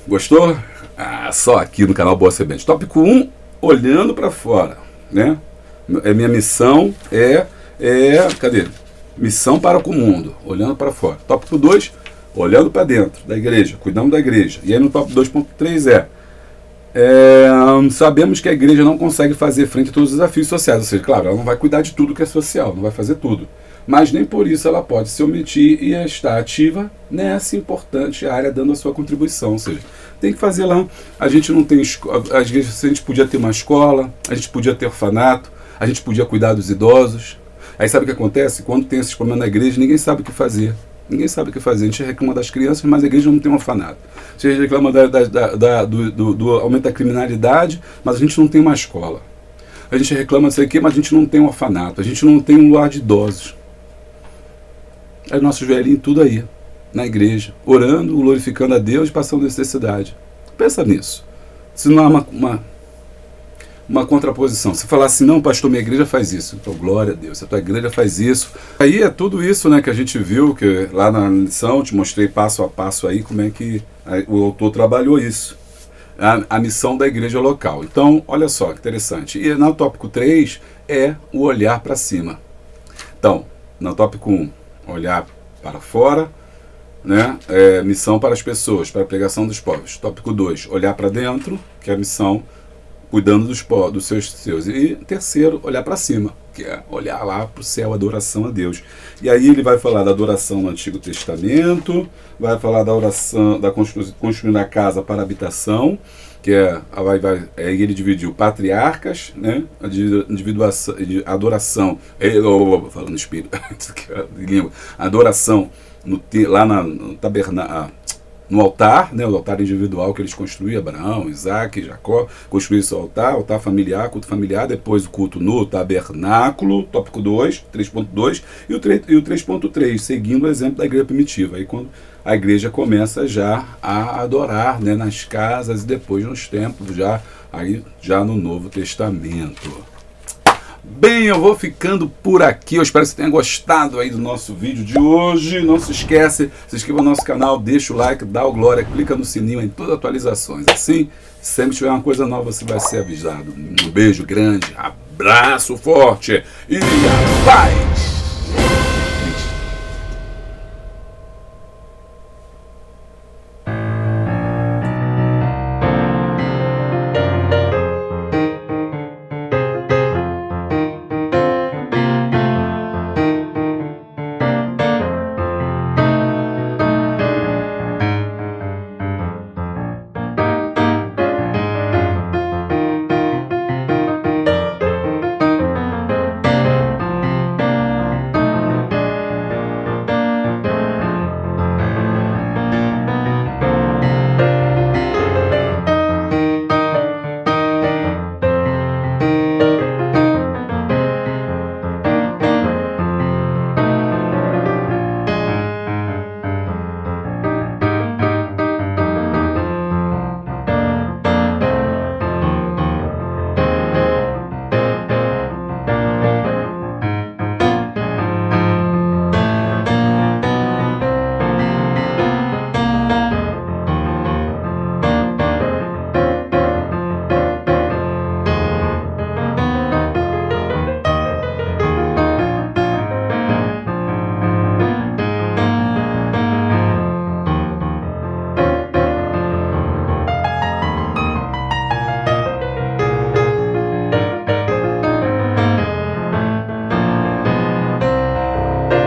Gostou? Ah, só aqui no canal Boa Semente. Tópico 1, olhando para fora, né? Minha missão cadê? Missão para com o mundo, olhando para fora. Tópico 2, olhando para dentro da igreja, cuidando da igreja. E aí no tópico 2.3 sabemos que a igreja não consegue fazer frente a todos os desafios sociais, ou seja, claro, ela não vai cuidar de tudo que é social, não vai fazer tudo. Mas nem por isso ela pode se omitir e estar ativa nessa importante área, dando a sua contribuição. Ou seja, tem que fazer lá. A gente não tem escola, a gente podia ter uma escola, a gente podia ter orfanato, a gente podia cuidar dos idosos. Aí sabe o que acontece? Quando tem esses problemas na igreja, ninguém sabe o que fazer. Ninguém sabe o que fazer. A gente reclama das crianças, mas a igreja não tem um orfanato. A gente reclama do aumento da criminalidade, mas a gente não tem uma escola. A gente reclama disso aqui, mas a gente não tem um orfanato. A gente não tem um lar de idosos. Aí nossos velhinhos tudo aí, na igreja, orando, glorificando a Deus, passando necessidade. Pensa nisso. Se não há uma contraposição. Se falar assim, não, pastor, minha igreja faz isso. Então, glória a Deus, a tua igreja faz isso. Aí é tudo isso, né, que a gente viu, que lá na lição, te mostrei passo a passo aí, como é que o autor trabalhou isso. A missão da igreja local. Então, olha só, que interessante. E no tópico 3 é o olhar para cima. Então, no tópico 1, olhar para fora, né? Missão para as pessoas, para a pregação dos povos. Tópico 2, olhar para dentro, que é a missão cuidando dos seus. E terceiro, olhar para cima, que é olhar lá para o céu, adoração a Deus. E aí ele vai falar da adoração no Antigo Testamento, vai falar da oração, da construindo a casa para habitação, que ele dividiu patriarcas, né, individuação, adoração, falando espírito, adoração lá no tabernáculo, no altar, né, o altar individual que eles construíam, Abraão, Isaac, Jacó, construíram esse altar familiar, culto familiar, depois o culto no tabernáculo, tópico 2, 3.2, e o 3.3, seguindo o exemplo da igreja primitiva. Aí quando a igreja começa já a adorar, né, nas casas e depois nos templos, já no Novo Testamento. Bem, eu vou ficando por aqui. Eu espero que você tenha gostado aí do nosso vídeo de hoje. Não se esquece, se inscreva no nosso canal, deixa o like, dá o glória, clica no sininho em todas as atualizações. Assim, sempre que tiver uma coisa nova, você vai ser avisado. Um beijo grande, abraço forte e a paz!